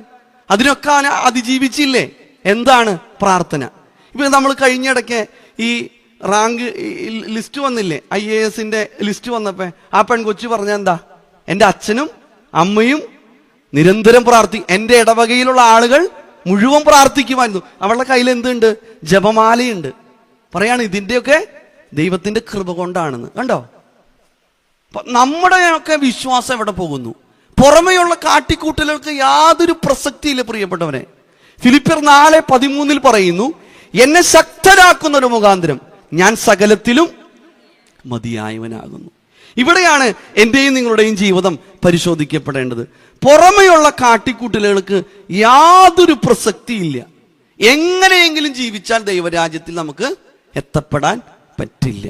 അതിനൊക്കെ അവൻ അതിജീവിച്ചില്ലേ? എന്താണ്? പ്രാർത്ഥന. ഇപ്പൊ നമ്മൾ കഴിഞ്ഞിടയ്ക്ക് ഈ റാങ്ക് ലിസ്റ്റ് വന്നില്ലേ, IAS ലിസ്റ്റ് വന്നപ്പോ ആ പെൺകൊച്ചു പറഞ്ഞ എന്താ? എൻ്റെ അച്ഛനും അമ്മയും നിരന്തരം എൻ്റെ ഇടവകയിലുള്ള ആളുകൾ മുഴുവൻ പ്രാർത്ഥിക്കുമായിരുന്നു. അവളുടെ കയ്യിൽ എന്തുണ്ട്? ജപമാലയുണ്ട്. പറയാണ് ഇതിൻ്റെയൊക്കെ ദൈവത്തിന്റെ കൃപ കൊണ്ടാണെന്ന്. കണ്ടോ? നമ്മുടെയൊക്കെ വിശ്വാസം എവിടെ പോകുന്നു? പുറമെയുള്ള കാട്ടിക്കൂട്ടലുകൾക്ക് യാതൊരു പ്രസക്തിയില്ല പ്രിയപ്പെട്ടവരെ. ഫിലിപ്പിയർ 4:13 പറയുന്നു, എന്നെ ശക്തരാക്കുന്നൊരു മുഖാന്തരം ഞാൻ സകലത്തിലും മതിയായവനാകുന്നു. ഇവിടെയാണ് എൻ്റെയും നിങ്ങളുടെയും ജീവിതം പരിശോധിക്കപ്പെടേണ്ടത്. പുറമെയുള്ള കാട്ടിക്കൂട്ടലുകൾക്ക് യാതൊരു പ്രസക്തിയില്ല. എങ്ങനെയെങ്കിലും ജീവിച്ചാൽ ദൈവരാജ്യത്തിൽ നമുക്ക് എത്തപ്പെടാൻ പറ്റില്ല.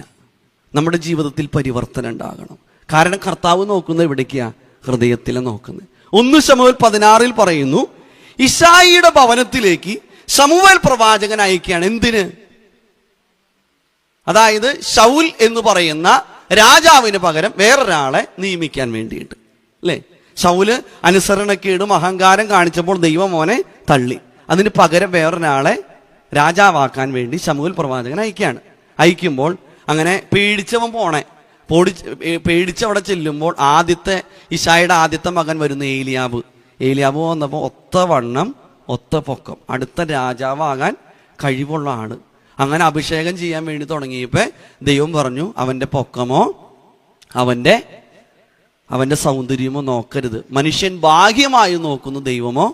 നമ്മുടെ ജീവിതത്തിൽ പരിവർത്തനം ഉണ്ടാകണം. കാരണം കർത്താവ് നോക്കുന്നത് എവിടേക്കാ? ഹൃദയത്തിലെ നോക്കുന്നത്. 1 ശമൂവേൽ 16 പറയുന്നു, ഇശായിയുടെ ഭവനത്തിലേക്ക് ശമൂവേൽ പ്രവാചകൻ അയക്കുകയാണ്. എന്തിന്? അതായത് ശൗൽ എന്ന് പറയുന്ന രാജാവിന് പകരം വേറൊരാളെ നിയമിക്കാൻ വേണ്ടിയിട്ട്, അല്ലേ? ശൗല് അനുസരണക്കേടും അഹങ്കാരം കാണിച്ചപ്പോൾ ദൈവം മോനെ തള്ളി. അതിന് പകരം വേറൊരാളെ രാജാവാക്കാൻ വേണ്ടി ശമൂവേൽ പ്രവാചകൻ അയക്കുമ്പോൾ അങ്ങനെ പേടിച്ചവൻ പേടിച്ചവിടെ ചെല്ലുമ്പോൾ ഇശായിയുടെ ആദ്യത്തെ മകൻ വരുന്ന ഏലിയാബ് വന്നപ്പോൾ ഒത്ത വണ്ണം ഒത്ത പൊക്കം, അടുത്ത രാജാവാകാൻ കഴിവുള്ള ആള്. അങ്ങനെ അഭിഷേകം ചെയ്യാൻ വേണ്ടി തുടങ്ങിയപ്പോൾ ദൈവം പറഞ്ഞു, അവന്റെ പൊക്കമോ അവന്റെ സൗന്ദര്യമോ നോക്കരുത്. മനുഷ്യൻ ബാഹ്യമായി നോക്കുന്നു, ദൈവമോ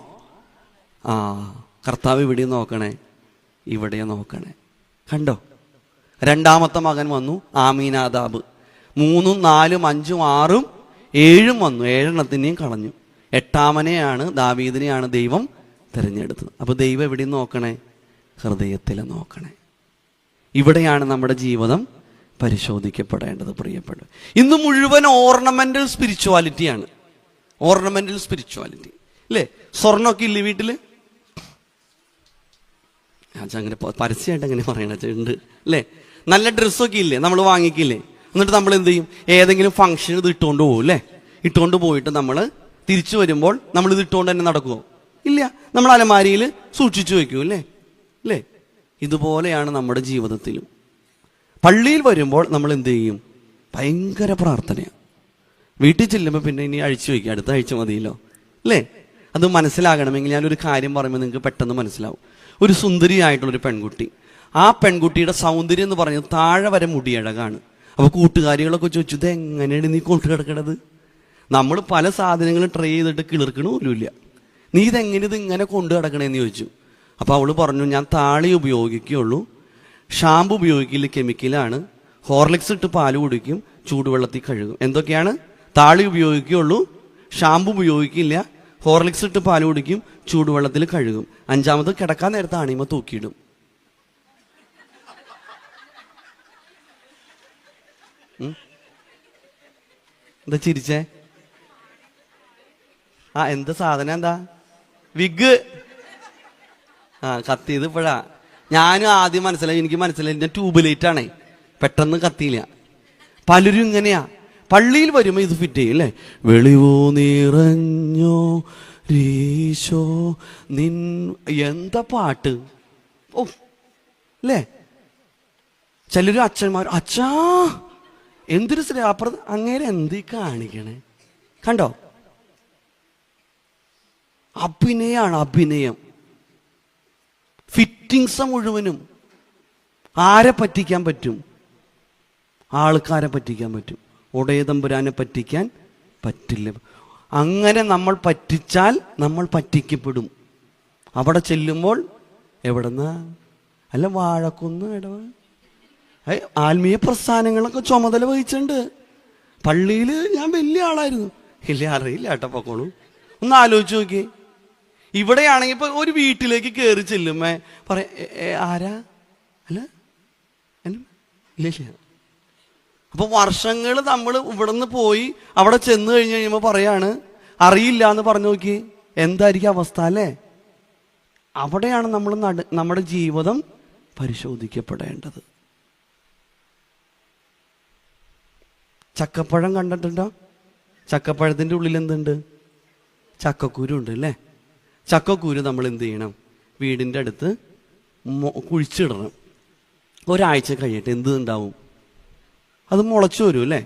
കർത്താവ് ഇവിടെ നോക്കണേ, ഇവിടെ നോക്കണേ. കണ്ടോ? രണ്ടാമത്തെ മകൻ വന്നു, ആമീനാദാബ്. 3, 4, 5, 6, 7 വന്നു. 7 കളഞ്ഞു. 8-മനെയാണ് ദാവീദിനെയാണ് ദൈവം തിരഞ്ഞെടുത്തത്. അപ്പൊ ദൈവം എവിടെ നോക്കണേ? ഹൃദയത്തിലെ നോക്കണേ. ഇവിടെയാണ് നമ്മുടെ ജീവിതം പരിശോധിക്കപ്പെടേണ്ടത്. പ്രിയപ്പെട്ടു, ഇന്ന് മുഴുവൻ ഓർണമെന്റൽ സ്പിരിച്വാലിറ്റിയാണ്. ഓർണമെന്റൽ സ്പിരിച്വാലിറ്റി, അല്ലേ? സ്വർണ്ണമൊക്കെ ഇല്ലേ വീട്ടില്? അങ്ങനെ പരസ്യമായിട്ട് അങ്ങനെ പറയണുണ്ട്, അല്ലേ? നല്ല ഡ്രസ്സൊക്കെ ഇല്ലേ നമ്മൾ വാങ്ങിക്കില്ലേ? എന്നിട്ട് നമ്മൾ എന്ത് ചെയ്യും? ഏതെങ്കിലും ഫംഗ്ഷൻ ഇത് ഇട്ടുകൊണ്ട് പോകും, അല്ലേ? ഇട്ടുകൊണ്ട് പോയിട്ട് നമ്മൾ തിരിച്ചു വരുമ്പോൾ നമ്മൾ ഇത് ഇട്ടുകൊണ്ട് തന്നെ നടക്കുമോ? ഇല്ല, നമ്മൾ അലമാരിയിൽ സൂക്ഷിച്ചു വെക്കും, അല്ലേ? ഇതുപോലെയാണ് നമ്മുടെ ജീവിതത്തിലും. പള്ളിയിൽ വരുമ്പോൾ നമ്മൾ എന്ത് ചെയ്യും? ഭയങ്കര പ്രാർത്ഥനയാണ്. വീട്ടിൽ ചെല്ലുമ്പോൾ പിന്നെ ഇനി അഴിച്ചു വയ്ക്കുക, അടുത്ത ആഴ്ച മതിയല്ലോ, അല്ലേ? അത് മനസ്സിലാകണമെങ്കിൽ ഞാനൊരു കാര്യം പറയുമ്പോൾ നിങ്ങൾക്ക് പെട്ടെന്ന് മനസ്സിലാവും. ഒരു സുന്ദരിയായിട്ടുള്ളൊരു പെൺകുട്ടി, ആ പെൺകുട്ടിയുടെ സൗന്ദര്യം എന്ന് പറയുന്നത് താഴെ വരെ മുടിയഴകാണ്. അപ്പോൾ കൂട്ടുകാരികളൊക്കെ ചോദിച്ചു, ഇത് എങ്ങനെയാണ് നീ കൊണ്ടു കിടക്കണത്? നമ്മൾ പല സാധനങ്ങളും ട്രൈ ചെയ്തിട്ട് കിളിർക്കണമില്ല, നീ ഇങ്ങനെ കൊണ്ടു കിടക്കണേന്ന് ചോദിച്ചു. അപ്പോൾ അവള് പറഞ്ഞു, ഞാൻ താളി ഉപയോഗിക്കുകയുള്ളൂ, ഷാമ്പു ഉപയോഗിക്കില്ല, കെമിക്കലാണ്, ഹോർലിക്സ് ഇട്ട് പാല് കുടിക്കും, ചൂടുവെള്ളത്തിൽ കഴുകും. എന്തൊക്കെയാണ്? താളി ഉപയോഗിക്കുകയുള്ളൂ, ഷാമ്പു ഉപയോഗിക്കില്ല, ഹോർലിക്സ് ഇട്ട് പാല് കുടിക്കും, ചൂടുവെള്ളത്തിൽ കഴുകും. 5-മത് കിടക്കാൻ നേരത്തെ അണിമ തൂക്കിയിടും. എന്താ ചിരിച്ചേ? എന്താ സാധനം? എന്താ? വിഗ്. കത്തിയത് ഇപ്പോഴാ. ഞാനും ആദ്യം എനിക്ക് മനസ്സിലായി എന്റെ ട്യൂബ് ലൈറ്റ് ആണേ, പെട്ടെന്ന് കത്തിയില്ല. പലരും ഇങ്ങനെയാ. പള്ളിയിൽ വരുമ്പോ ഇത് ഫിറ്റ് ചെയ്യും, അല്ലേ? വെളിവോ നിറഞ്ഞോ രീശോ നിൻ, എന്താ പാട്ട്! ഓ, അല്ലേ? ചിലരും അച്ഛന്മാർ, അച്ഛാ എന്തൊരു അപ്പുറത്ത് അങ്ങേരെ എന്ത് കാണിക്കണേ? കണ്ടോ? അഭിനയം. ഫിറ്റിങ്സ് മുഴുവനും. ആരെ പറ്റിക്കാൻ പറ്റും? ആൾക്കാരെ പറ്റിക്കാൻ പറ്റും, ഒടയതമ്പുരാനെ പറ്റിക്കാൻ പറ്റില്ല. അങ്ങനെ നമ്മൾ പറ്റിച്ചാൽ നമ്മൾ പറ്റിക്കപ്പെടും. അവിടെ ചെല്ലുമ്പോൾ എവിടെന്നാ? അല്ല, വാഴക്കുന്ന് ഇടവ ആത്മീയ പ്രസ്ഥാനങ്ങളൊക്കെ ചുമതല വഹിച്ചിട്ടുണ്ട്. പള്ളിയിൽ ഞാൻ വലിയ ആളായിരുന്നു. ഇല്ല, അറിയില്ല കേട്ടോ, പൊക്കോളൂ. ഒന്ന് ആലോചിച്ച് നോക്കി. ഇവിടെയാണെങ്കിൽ ഇപ്പൊ ഒരു വീട്ടിലേക്ക് കയറി ചെല്ലുമ്പോ ആരാ? അല്ല, ഇല്ല. അപ്പൊ വർഷങ്ങൾ നമ്മൾ ഇവിടുന്ന് പോയി അവിടെ ചെന്ന് കഴിഞ്ഞ് കഴിയുമ്പോൾ പറയാണ് അറിയില്ല എന്ന് പറഞ്ഞു നോക്കി. എന്തായിരിക്കും അവസ്ഥ, അല്ലേ? അവിടെയാണ് നമ്മൾ നമ്മുടെ ജീവിതം പരിശോധിക്കപ്പെടേണ്ടത്. ചക്കപ്പഴം കണ്ടിട്ടുണ്ടോ? ചക്കപ്പഴത്തിൻ്റെ ഉള്ളിൽ എന്തുണ്ട്? ചക്കക്കുരു ഉണ്ട്, അല്ലേ? ചക്കക്കുരു നമ്മൾ എന്ത് ചെയ്യണം? വീടിൻ്റെ അടുത്ത് കുഴിച്ചിടണം. ഒരാഴ്ച കഴിയട്ടെ, എന്ത് ഉണ്ടാവും? അത് മുളച്ചു വരും, അല്ലേ?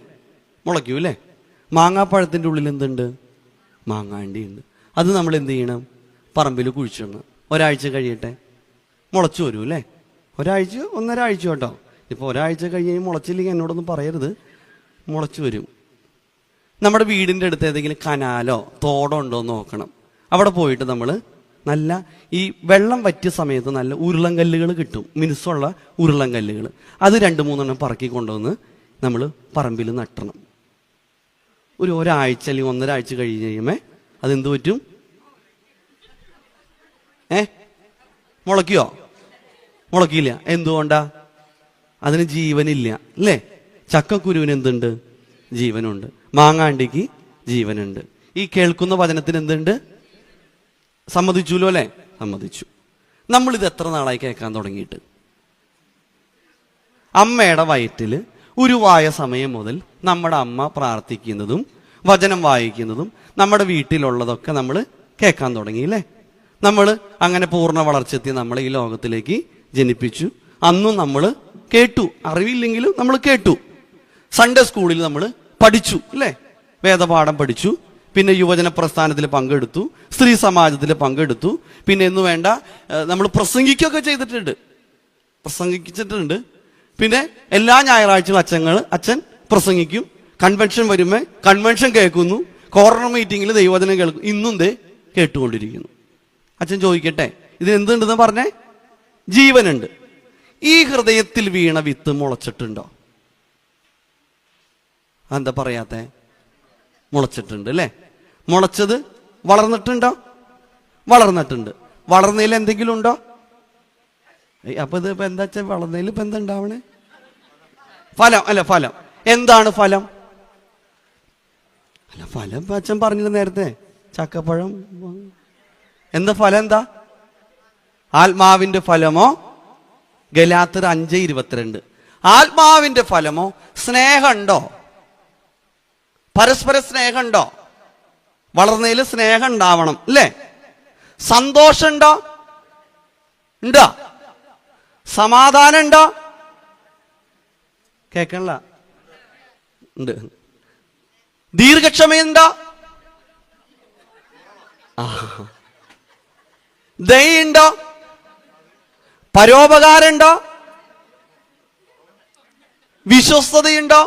മുളയ്ക്കും, അല്ലേ? മാങ്ങാപ്പഴത്തിൻ്റെ ഉള്ളിൽ എന്തുണ്ട്? മാങ്ങാണ്ടി ഉണ്ട്. അത് നമ്മൾ എന്ത് ചെയ്യണം? പറമ്പിൽ കുഴിച്ചിടണം. ഒരാഴ്ച കഴിയട്ടെ, മുളച്ചു വരും, അല്ലേ? ഒരാഴ്ച 1.5 ആഴ്ച കേട്ടോ. ഇപ്പോൾ ഒരാഴ്ച കഴിഞ്ഞ് മുളച്ചില്ലെങ്കിൽ എന്നോടൊന്നും പറയരുത്, മുളച്ചു വരും. നമ്മുടെ വീടിൻ്റെ അടുത്ത് ഏതെങ്കിലും കനാലോ തോടോ ഉണ്ടോ എന്ന് നോക്കണം. അവിടെ പോയിട്ട് നമ്മൾ നല്ല ഈ വെള്ളം വറ്റിയ സമയത്ത് നല്ല ഉരുളങ്കല്ലുകൾ കിട്ടും, മിനുസുള്ള ഉരുളങ്കല്ലുകൾ. അത് 2-3 പറക്കി കൊണ്ടുവന്ന് നമ്മൾ പറമ്പിൽ നട്ടണം. ഒരാഴ്ച അല്ലെങ്കിൽ 1.5 ആഴ്ച കഴിഞ്ഞ് കഴിയുമ്പോൾ അതെന്ത് പറ്റും? മുളയ്ക്കോ? മുളക്കില്ല. എന്തുകൊണ്ടാ? അതിന് ജീവനില്ല അല്ലേ? ചക്കക്കുരുവിന് എന്തുണ്ട്? ജീവനുണ്ട്. മാങ്ങാണ്ടിക്ക് ജീവനുണ്ട്. ഈ കേൾക്കുന്ന വചനത്തിന് എന്തുണ്ട്? സമ്മതിച്ചുല്ലോ അല്ലേ? സമ്മതിച്ചു. നമ്മളിത് എത്ര നാളായി കേൾക്കാൻ തുടങ്ങിയിട്ട്? അമ്മയുടെ വയറ്റിൽ ഉരുവായ സമയം മുതൽ നമ്മുടെ അമ്മ പ്രാർത്ഥിക്കുന്നതും വചനം വായിക്കുന്നതും നമ്മുടെ വീട്ടിലുള്ളതൊക്കെ നമ്മൾ കേൾക്കാൻ തുടങ്ങിയില്ലേ? നമ്മൾ അങ്ങനെ പൂർണ്ണ വളർച്ചെത്തി നമ്മളെ ഈ ലോകത്തിലേക്ക് ജനിപ്പിച്ചു. അന്നും നമ്മൾ കേട്ടു, അറിവില്ലെങ്കിലും നമ്മൾ കേട്ടു. സൺഡേ സ്കൂളിൽ നമ്മൾ പഠിച്ചു അല്ലേ? വേദപാഠം പഠിച്ചു. പിന്നെ യുവജന പ്രസ്ഥാനത്തിൽ പങ്കെടുത്തു, സ്ത്രീ സമാജത്തിൽ പങ്കെടുത്തു. പിന്നെ എന്ന് വേണ്ട നമ്മൾ പ്രസംഗിക്കുകയൊക്കെ പ്രസംഗിച്ചിട്ടുണ്ട്. പിന്നെ എല്ലാ ഞായറാഴ്ചയും അച്ഛൻ പ്രസംഗിക്കും. കൺവെൻഷൻ വരുമ്പോൾ കൺവെൻഷൻ കേൾക്കുന്നു. കോർണർ മീറ്റിങ്ങിൽ ദൈവവചനം കേൾക്കും. ഇന്നും കേട്ടുകൊണ്ടിരിക്കുന്നു. അച്ഛൻ ചോദിക്കട്ടെ, ഇതിനെന്തുണ്ടെന്ന് പറഞ്ഞേ? ജീവനുണ്ട്. ഈ ഹൃദയത്തിൽ വീണ വിത്ത് മുളച്ചിട്ടുണ്ടോ? എന്താ പറയാത്തെ? മുളച്ചിട്ടുണ്ട് അല്ലേ? മുളച്ചത് വളർന്നിട്ടുണ്ടോ? വളർന്നിട്ടുണ്ട്. വളർന്നതിൽ എന്തെങ്കിലും ഉണ്ടോ? അപ്പൊ ഇത് ഇപ്പൊ എന്താ വെച്ചാൽ വളർന്നതിൽ ഇപ്പൊ എന്താ ഉണ്ടാവണേ? ഫലം അല്ല. ഫലം എന്താണ്? ഫലം അല്ല, ഫലം അച്ഛൻ പറഞ്ഞില്ല നേരത്തെ. ചക്കപ്പഴം. എന്താ ഫലം? എന്താ? ആത്മാവിന്റെ ഫലമോ? ഗലാത്യർ 5:22. ആത്മാവിന്റെ ഫലമോ? സ്നേഹമുണ്ടോ? പരസ്പര സ്നേഹമുണ്ടോ? വളർന്നതിൽ സ്നേഹം ഉണ്ടാവണം അല്ലേ? സന്തോഷം ഉണ്ടോ? ഉണ്ടോ? സമാധാനം ഉണ്ടോ? കേക്കണില്ല. ഉണ്ട്. ദീർഘക്ഷമയുണ്ടോ? ദയുണ്ടോ? പരോപകാരമുണ്ടോ? വിശ്വസ്തതയുണ്ടോ?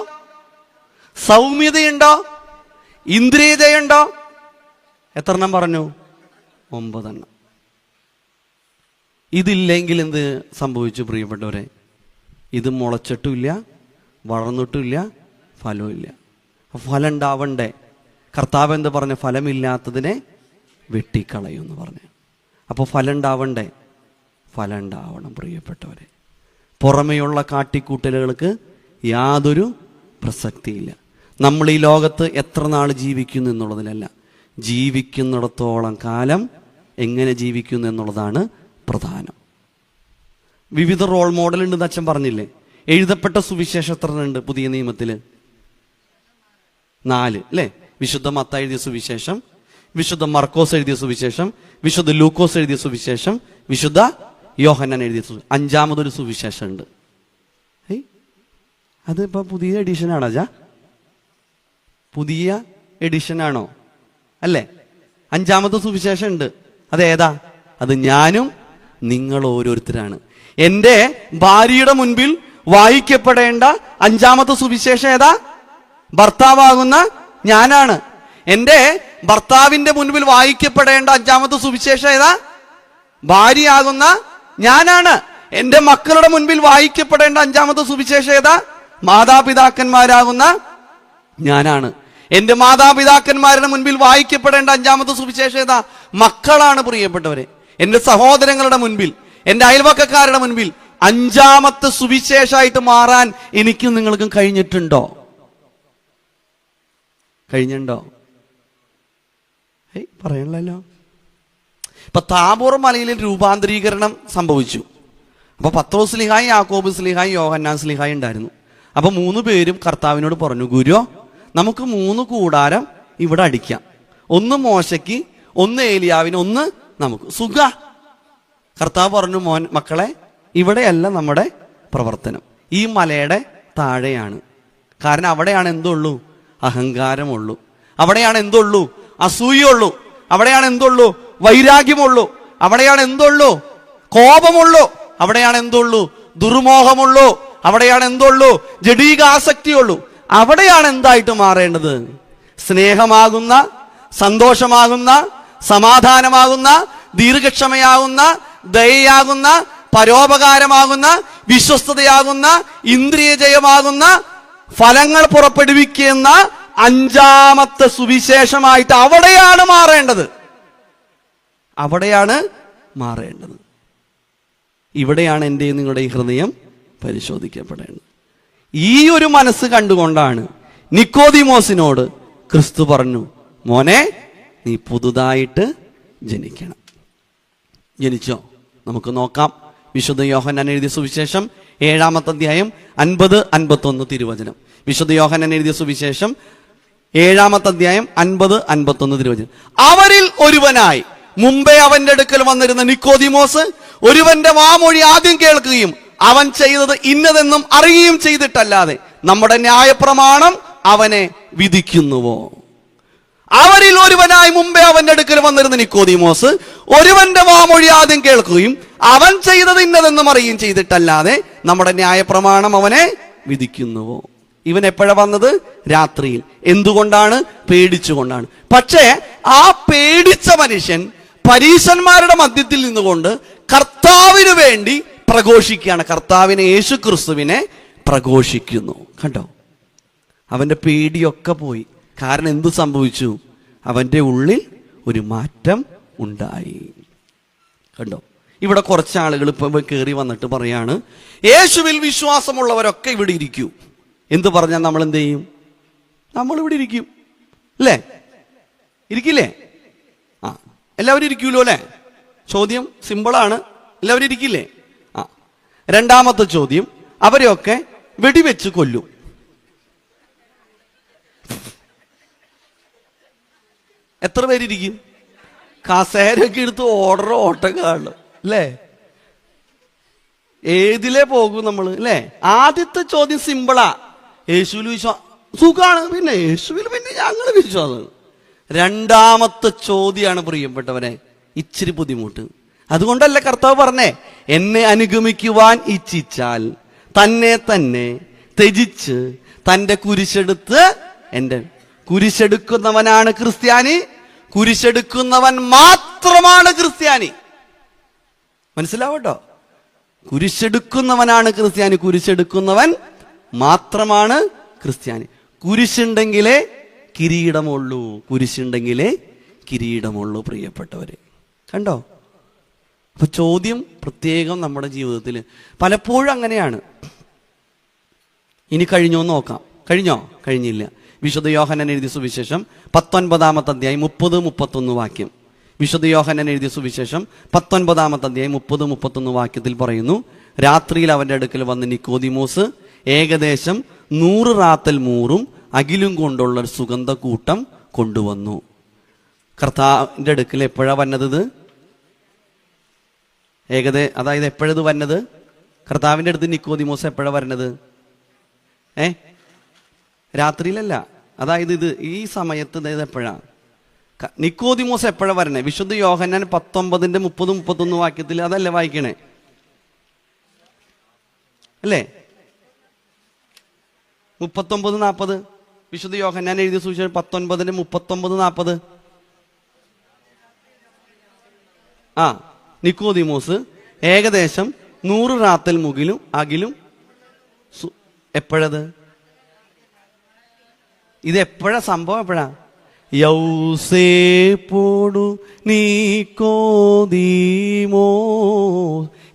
സൗമ്യതയുണ്ടോ? ഇന്ദ്രിയതയുണ്ടോ? എത്രണ്ണം പറഞ്ഞു? 9. ഇതില്ലെങ്കിൽ എന്ത് സംഭവിച്ചു പ്രിയപ്പെട്ടവരെ? ഇത് മുളച്ചിട്ടുമില്ല, വളർന്നിട്ടുമില്ല, ഫലമില്ല. ഫലം ഉണ്ടാവണ്ടേ? കർത്താവ് എന്ത് പറഞ്ഞ? ഫലമില്ലാത്തതിനെ വെട്ടിക്കളയും എന്ന് പറഞ്ഞു. അപ്പോൾ ഫലം ഉണ്ടാവണ്ടേ? ഫലം ഉണ്ടാവണം പ്രിയപ്പെട്ടവരെ. പുറമെയുള്ള കാട്ടിക്കൂട്ടലുകൾക്ക് യാതൊരു പ്രസക്തിയില്ല. നമ്മൾ ഈ ലോകത്ത് എത്ര നാൾ ജീവിക്കുന്നു എന്നുള്ളതിലല്ല, ജീവിക്കുന്നിടത്തോളം കാലം എങ്ങനെ ജീവിക്കുന്നു എന്നുള്ളതാണ് പ്രധാനം. വിവിധ റോൾ മോഡൽ ഉണ്ടെന്ന് അച്ഛൻ പറഞ്ഞില്ലേ? എഴുതപ്പെട്ട സുവിശേഷം എത്ര ഉണ്ട് പുതിയ നിയമത്തിൽ? 4 അല്ലേ? വിശുദ്ധ മത്തായി എഴുതിയ സുവിശേഷം, വിശുദ്ധ മർക്കോസ് എഴുതിയ സുവിശേഷം, വിശുദ്ധ ലൂക്കോസ് എഴുതിയ സുവിശേഷം, വിശുദ്ധ യോഹന്നാൻ എഴുതിയ 5-മതൊരു സുവിശേഷം ഉണ്ട്. അതിപ്പോ പുതിയ എഡിഷനാണോ? പുതിയ എഡിഷനാണോ? അല്ലേ? 5-മത്തെ സുവിശേഷം ഉണ്ട്. അതേതാ? അത് ഞാനും നിങ്ങൾ ഓരോരുത്തരാണ്. എൻ്റെ ഭാര്യയുടെ മുൻപിൽ വായിക്കപ്പെടേണ്ട 5-മത്തെ സുവിശേഷം ഏതാ? ഭർത്താവാകുന്ന ഞാനാണ്. എൻ്റെ ഭർത്താവിന്റെ മുൻപിൽ വായിക്കപ്പെടേണ്ട 5-മത്തെ സുവിശേഷം ഏതാ? ഭാര്യയാകുന്ന ഞാനാണ്. എൻ്റെ മക്കളുടെ മുൻപിൽ വായിക്കപ്പെടേണ്ട 5-മത്തെ സുവിശേഷം ഏതാ? മാതാപിതാക്കന്മാരാകുന്ന ഞാനാണ്. എൻ്റെ മാതാപിതാക്കന്മാരുടെ മുൻപിൽ വായിക്കപ്പെടേണ്ട 5-മത്തെ സുവിശേഷം ഏതാ? മക്കളാണ് പ്രിയപ്പെട്ടവരെ. എൻ്റെ സഹോദരങ്ങളുടെ മുൻപിൽ, എൻ്റെ അയൽവക്കക്കാരുടെ മുൻപിൽ 5-മത്തെ സുവിശേഷമായിട്ട് മാറാൻ എനിക്കും നിങ്ങൾക്കും കഴിഞ്ഞിട്ടുണ്ടോ? കഴിഞ്ഞിട്ടുണ്ടോ? പറയണല്ലോ. ഇപ്പൊ താബോർ മലയിൽ രൂപാന്തരീകരണം സംഭവിച്ചു. അപ്പൊ പത്രോസ് സ്ലീഹായി, യാക്കോബ് സ്ലീഹായി, യോഹന്നാൻ സ്ലീഹായി ഉണ്ടായിരുന്നു. അപ്പൊ 3 പേരും കർത്താവിനോട് പറഞ്ഞു, ഗുരു, നമുക്ക് 3 കൂടാരം ഇവിടെ അടിക്കാം. 1 മോശയ്ക്ക്, 1 ഏലിയാവിന്, 1 നമുക്ക്. സുഖ. കർത്താവ് പറഞ്ഞു, മക്കളെ, ഇവിടെയല്ല നമ്മുടെ പ്രവർത്തനം, ഈ മലയുടെ താഴെയാണ്. കാരണം അവിടെയാണ് എന്തുള്ളൂ? അഹങ്കാരമുള്ളൂ. അവിടെയാണ് എന്തുള്ളൂ? അസൂയുള്ളൂ. അവിടെയാണ് എന്തുള്ളൂ? വൈരാഗ്യമുള്ളൂ. അവിടെയാണ് എന്തുള്ളൂ? കോപമുള്ളൂ. അവിടെയാണ് എന്തുള്ളൂ? ദുർമോഹമുള്ളൂ. അവിടെയാണ് എന്തുള്ളൂ? ജഡീകാസക്തിയുള്ളൂ. അവിടെയാണ് എന്തായിട്ട് മാറേണ്ടത്? സ്നേഹമാകുന്ന, സന്തോഷമാകുന്ന, സമാധാനമാകുന്ന, ദീർഘക്ഷമയാകുന്ന, ദയയാകുന്ന, പരോപകാരമാകുന്ന, വിശ്വസ്തതയാകുന്ന, ഇന്ദ്രിയജയമാകുന്ന ഫലങ്ങൾ പുറപ്പെടുവിക്കുന്ന അഞ്ചാമത്തെ സുവിശേഷമായിട്ട് അവിടെയാണ് മാറേണ്ടത്. അവിടെയാണ് മാറേണ്ടത്. ഇവിടെയാണ് എൻ്റെ നിങ്ങളുടെ ഈ ഹൃദയം പരിശോധിക്കപ്പെടേണ്ടത്. ഈ ഒരു മനസ്സ് കണ്ടുകൊണ്ടാണ് നിക്കോദിമോസിനോട് ക്രിസ്തു പറഞ്ഞു, മോനെ നീ പുതുതായിട്ട് ജനിക്കണം. ജനിച്ചോ? നമുക്ക് നോക്കാം. വിശുദ്ധ യോഹന്നാൻ എഴുതിയ സുവിശേഷം 7-ാമത്തെ അധ്യായം 50-51 തിരുവചനം. വിശുദ്ധ യോഹന്നാൻ എഴുതിയ സുവിശേഷം 7-ാമത്തെ അധ്യായം 50-51 തിരുവചനം. അവരിൽ ഒരുവനായി മുമ്പേ അവന്റെ അടുക്കൽ വന്നിരുന്ന നിക്കോദിമോസ് ഒരുവന്റെ വാമൊഴി ആദ്യം കേൾക്കുകയും അവൻ ചെയ്തത് ഇന്നതെന്നും അറിയുകയും ചെയ്തിട്ടല്ലാതെ നമ്മുടെ ന്യായപ്രമാണം അവനെ വിധിക്കുന്നുവോ? അവരിൽ ഒരുവനായി മുമ്പേ അവന്റെ അടുക്കൽ വന്നിരുന്ന നിക്കോദിമോസ് ഒരുവന്റെ വാമൊഴി ആദ്യം കേൾക്കുകയും അവൻ ചെയ്തത് ഇന്നതെന്നും അറിയുകയും ചെയ്തിട്ടല്ലാതെ നമ്മുടെ ന്യായപ്രമാണം അവനെ വിധിക്കുന്നുവോ? ഇവൻ എപ്പോഴാ വന്നത്? രാത്രിയിൽ. എന്തുകൊണ്ടാണ്? പേടിച്ചുകൊണ്ടാണ്. പക്ഷേ ആ പേടിച്ച മനുഷ്യൻ പരീശന്മാരുടെ മധ്യത്തിൽ നിന്നുകൊണ്ട് കർത്താവിന് വേണ്ടി പ്രഘോഷിക്കുകയാണ്. കർത്താവിനെ, യേശു ക്രിസ്തുവിനെ പ്രഘോഷിക്കുന്നു. കണ്ടോ? അവന്റെ പേടിയൊക്കെ പോയി. കാരണം എന്തു സംഭവിച്ചു? അവന്റെ ഉള്ളിൽ ഒരു മാറ്റം ഉണ്ടായി. കണ്ടോ? ഇവിടെ കുറച്ച് ആളുകൾ ഇപ്പൊ കയറി വന്നിട്ട് പറയാണ്, യേശുവിൽ വിശ്വാസമുള്ളവരൊക്കെ ഇവിടെ ഇരിക്കൂ. എന്ത് പറഞ്ഞാൽ നമ്മൾ എന്ത് ചെയ്യും? നമ്മൾ ഇവിടെ ഇരിക്കും, അല്ലേ? ഇരിക്കില്ലേ? ആ, എല്ലാവരും ഇരിക്കൂലോ അല്ലേ? ചോദ്യം സിമ്പിളാണ്. എല്ലാവരും ഇരിക്കില്ലേ? ആ. രണ്ടാമത്തെ ചോദ്യം, അവരെയൊക്കെ വെടിവെച്ച് കൊല്ലും. എത്ര പേരിരിക്കും? കസേരൊക്കെ എടുത്ത് ഓട്ടം കാണും, അല്ലേ? ഏതിലേ പോകും നമ്മൾ, അല്ലേ? ആദ്യത്തെ ചോദ്യം സിമ്പിളാ. യേശുവിൽ സുഖാണ്, പിന്നെ യേശുവിൽ പിന്നെ ഞങ്ങൾ വിശ്വാസം. രണ്ടാമത്തെ ചോദ്യമാണ് പ്രിയപ്പെട്ടവരെ ഇച്ചിരി ബുദ്ധിമുട്ട്. അതുകൊണ്ടല്ല കർത്താവ് പറഞ്ഞേ, എന്നെ അനുഗമിക്കുവാൻ ഇച്ഛിച്ചാൽ തന്നെ ത്യജിച്ച് തന്റെ കുരിശെടുത്ത്, എന്റെ കുരിശെടുക്കുന്നവനാണ് ക്രിസ്ത്യാനി. കുരിശെടുക്കുന്നവൻ മാത്രമാണ് ക്രിസ്ത്യാനി. മനസ്സിലാവട്ടോ? കുരിശെടുക്കുന്നവനാണ് ക്രിസ്ത്യാനി. കുരിശെടുക്കുന്നവൻ മാത്രമാണ് ക്രിസ്ത്യാനി. കുരിശുണ്ടെങ്കിലേ കിരീടമുള്ളൂ. കുരിശുണ്ടെങ്കിലേ കിരീടമുള്ളൂ പ്രിയപ്പെട്ടവരെ. കണ്ടോ? അപ്പൊ ചോദ്യം പ്രത്യേകം നമ്മുടെ ജീവിതത്തിൽ പലപ്പോഴും അങ്ങനെയാണ്. ഇനി കഴിഞ്ഞോ നോക്കാം. കഴിഞ്ഞോ? കഴിഞ്ഞില്ല. വിശുദ്ധ യോഹന്നാൻ എഴുതിയ സുവിശേഷം 19-ാമത്തെ അധ്യായം 30-31 വാക്യം. വിശുദ്ധ യോഹന്നാൻ എഴുതിയ സുവിശേഷം 19-ാമത്തെ അധ്യായം 30-31 വാക്യത്തിൽ പറയുന്നു, രാത്രിയിൽ അവന്റെ അടുക്കൽ വന്ന് നിക്കോദിമോസ് ഏകദേശം 100 റാത്തൽ മൂറും അകിലും കൊണ്ടുള്ള ഒരു സുഗന്ധ കൂട്ടം കൊണ്ടുവന്നു. കർത്താവിന്റെ അടുക്കൽ എപ്പോഴാ വന്നത്? അതായത് എപ്പോഴത് വന്നത്? കർത്താവിന്റെ അടുത്ത് നിക്കോദിമോസ് എപ്പോഴാ വരുന്നത്? രാത്രിയിലല്ല. അതായത് ഈ സമയത്ത് എപ്പോഴാ നിക്കോദിമോസ് എപ്പോഴാ വരണേ? വിശുദ്ധ യോഹന്നാൻ 19-30-31 വാക്യത്തിൽ അതല്ലേ വായിക്കണേ, അല്ലേ? 39-40 വിശുദ്ധ യോഹന്നാൻ എഴുതിയ സുവിശേഷം 19-39-40. ആ, നിക്കോദിമോസ് ഏകദേശം 100 റാത്തൽ മുകിലും അകിലും. എപ്പോഴത്? ഇത് എപ്പോഴാ സംഭവം? എപ്പോഴാ? യൗസേപ്പോടു നിക്കോദിമോ.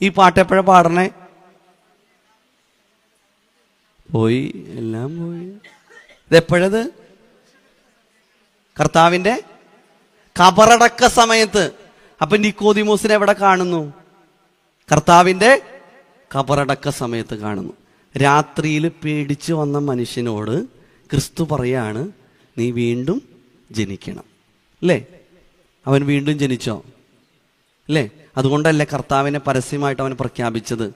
ഈ പാട്ട് എപ്പോഴാ പാടണേ? പോയി, എല്ലാം പോയി. ഇതെപ്പോഴത്? കർത്താവിന്റെ കബറടക്ക സമയത്ത്. അപ്പൊ നിക്കോദിമോസിനെ എവിടെ കാണുന്നു? കർത്താവിന്റെ കബറടക്ക സമയത്ത് കാണുന്നു. രാത്രിയിൽ പേടിച്ചു വന്ന മനുഷ്യനോട് ക്രിസ്തു പറയാണ്, നീ വീണ്ടും ജനിക്കണം, അല്ലേ? അവൻ വീണ്ടും ജനിച്ചോ? അല്ലേ? അതുകൊണ്ടല്ലേ കർത്താവിനെ പരസ്യമായിട്ട് അവൻ പ്രഖ്യാപിച്ചത്?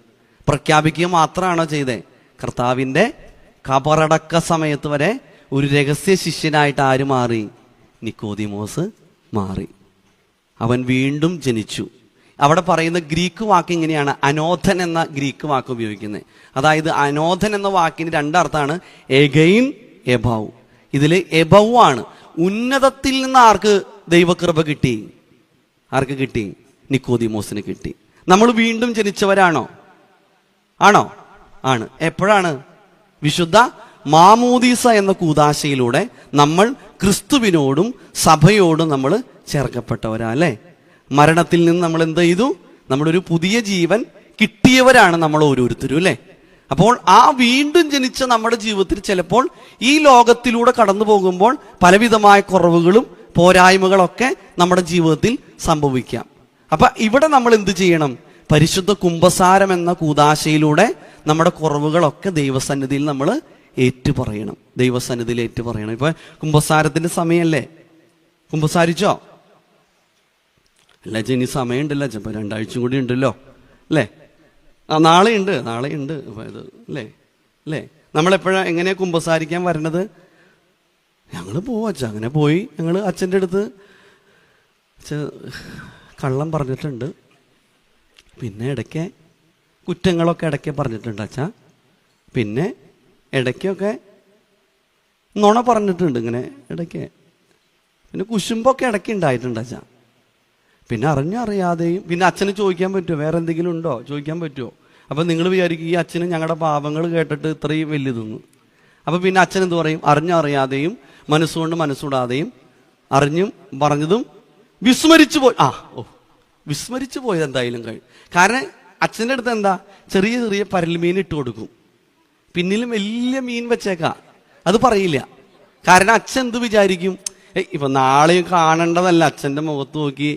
പ്രഖ്യാപിക്കുക മാത്രമാണോ ചെയ്തേ? കർത്താവിന്റെ കബറടക്ക സമയത്ത് വരെ ഒരു രഹസ്യ ശിഷ്യനായിട്ട് ആര് മാറി? നിക്കോദിമോസ് മാറി. അവൻ വീണ്ടും ജനിച്ചു. അവിടെ പറയുന്ന ഗ്രീക്ക് വാക്ക് ഇങ്ങനെയാണ്, അനോഥൻ എന്ന ഗ്രീക്ക് വാക്ക് ഉപയോഗിക്കുന്നത്. അതായത് അനോഥൻ എന്ന വാക്കിന് രണ്ടർത്ഥമാണ്, എഗെയിൻ, എബവ്. ഇതിൽ എബവ് ആണ്. ഉന്നതത്തിൽ നിന്ന് ആർക്ക് ദൈവകൃപ കിട്ടി? ആർക്ക് കിട്ടി? നിക്കോദിമോസിന് കിട്ടി. നമ്മൾ വീണ്ടും ജനിച്ചവരാണോ? ആണോ? ആണ്. എപ്പോഴാണ്? വിശുദ്ധ മാമോദീസ എന്ന കൂദാശയിലൂടെ നമ്മൾ ക്രിസ്തുവിനോടും സഭയോടും നമ്മൾ ചേർക്കപ്പെട്ടവരാ അല്ലേ? മരണത്തിൽ നിന്ന് നമ്മൾ എന്ത് ചെയ്തു? നമ്മളൊരു പുതിയ ജീവൻ കിട്ടിയവരാണ് നമ്മൾ ഓരോരുത്തരും അല്ലേ? അപ്പോൾ ആ വീണ്ടും ജനിച്ച നമ്മുടെ ജീവിതത്തിൽ ചിലപ്പോൾ ഈ ലോകത്തിലൂടെ കടന്നു പോകുമ്പോൾ പലവിധമായ കുറവുകളും പോരായ്മകളൊക്കെ നമ്മുടെ ജീവിതത്തിൽ സംഭവിക്കാം. അപ്പൊ ഇവിടെ നമ്മൾ എന്ത് ചെയ്യണം? പരിശുദ്ധ കുമ്പസാരം എന്ന കൂദാശയിലൂടെ നമ്മുടെ കുറവുകളൊക്കെ ദൈവസന്നിധിയിൽ നമ്മൾ ഏറ്റുപറയണം. ദൈവസന്നിധിയിൽ ഏറ്റുപറയണം. ഇപ്പൊ കുമ്പസാരത്തിന്റെ സമയമല്ലേ? കുമ്പസാരിച്ചോ? അല്ല ഇനി സമയമുണ്ടല്ലോ, ചിലപ്പോൾ 2 ആഴ്ച കൂടി ഉണ്ടല്ലോ അല്ലേ? നാളെയുണ്ട് അപ്പൊ ഇത് അല്ലേ? നമ്മളെപ്പോഴാണ് എങ്ങനെയാ കുമ്പസാരിക്കാൻ വരണത്? ഞങ്ങൾ പോവാ അച്ഛ. അങ്ങനെ പോയി ഞങ്ങൾ അച്ഛൻ്റെ അടുത്ത് കള്ളം പറഞ്ഞിട്ടുണ്ട്, പിന്നെ ഇടയ്ക്ക് കുറ്റങ്ങളൊക്കെ ഇടയ്ക്ക് പറഞ്ഞിട്ടുണ്ട് അച്ഛ, പിന്നെ ഇടയ്ക്കൊക്കെ നുണ പറഞ്ഞിട്ടുണ്ട് ഇങ്ങനെ ഇടയ്ക്ക്, പിന്നെ കുശുമ്പൊക്കെ ഇടയ്ക്ക് ഉണ്ടായിട്ടുണ്ട് അച്ഛ. പിന്നെ അറിഞ്ഞറിയാതെയും പിന്നെ അച്ഛന് ചോദിക്കാൻ പറ്റുമോ? വേറെ എന്തെങ്കിലും ഉണ്ടോ ചോദിക്കാൻ പറ്റുമോ? അപ്പം നിങ്ങൾ വിചാരിക്കും ഈ അച്ഛന് ഞങ്ങളുടെ പാപങ്ങൾ കേട്ടിട്ട് ഇത്രയും വലുതെന്ന്. അപ്പം പിന്നെ അച്ഛൻ എന്ത് പറയും? അറിഞ്ഞറിയാതെയും മനസ്സുകൊണ്ട് മനസ്സൂടാതെയും അറിഞ്ഞും പറഞ്ഞതും വിസ്മരിച്ചു പോയി. വിസ്മരിച്ചു പോയത് എന്തായാലും കഴിയും. കാരണം അച്ഛൻ്റെ അടുത്ത് എന്താ? ചെറിയ ചെറിയ പരൽമീൻ ഇട്ട് കൊടുക്കും, പിന്നിലും വലിയ മീൻ വെച്ചേക്കാം, അത് പറയില്ല. കാരണം അച്ഛൻ എന്ത് വിചാരിക്കും? ഇപ്പൊ നാളെയും കാണേണ്ടതല്ല, അച്ഛൻ്റെ മുഖത്ത് നോക്കി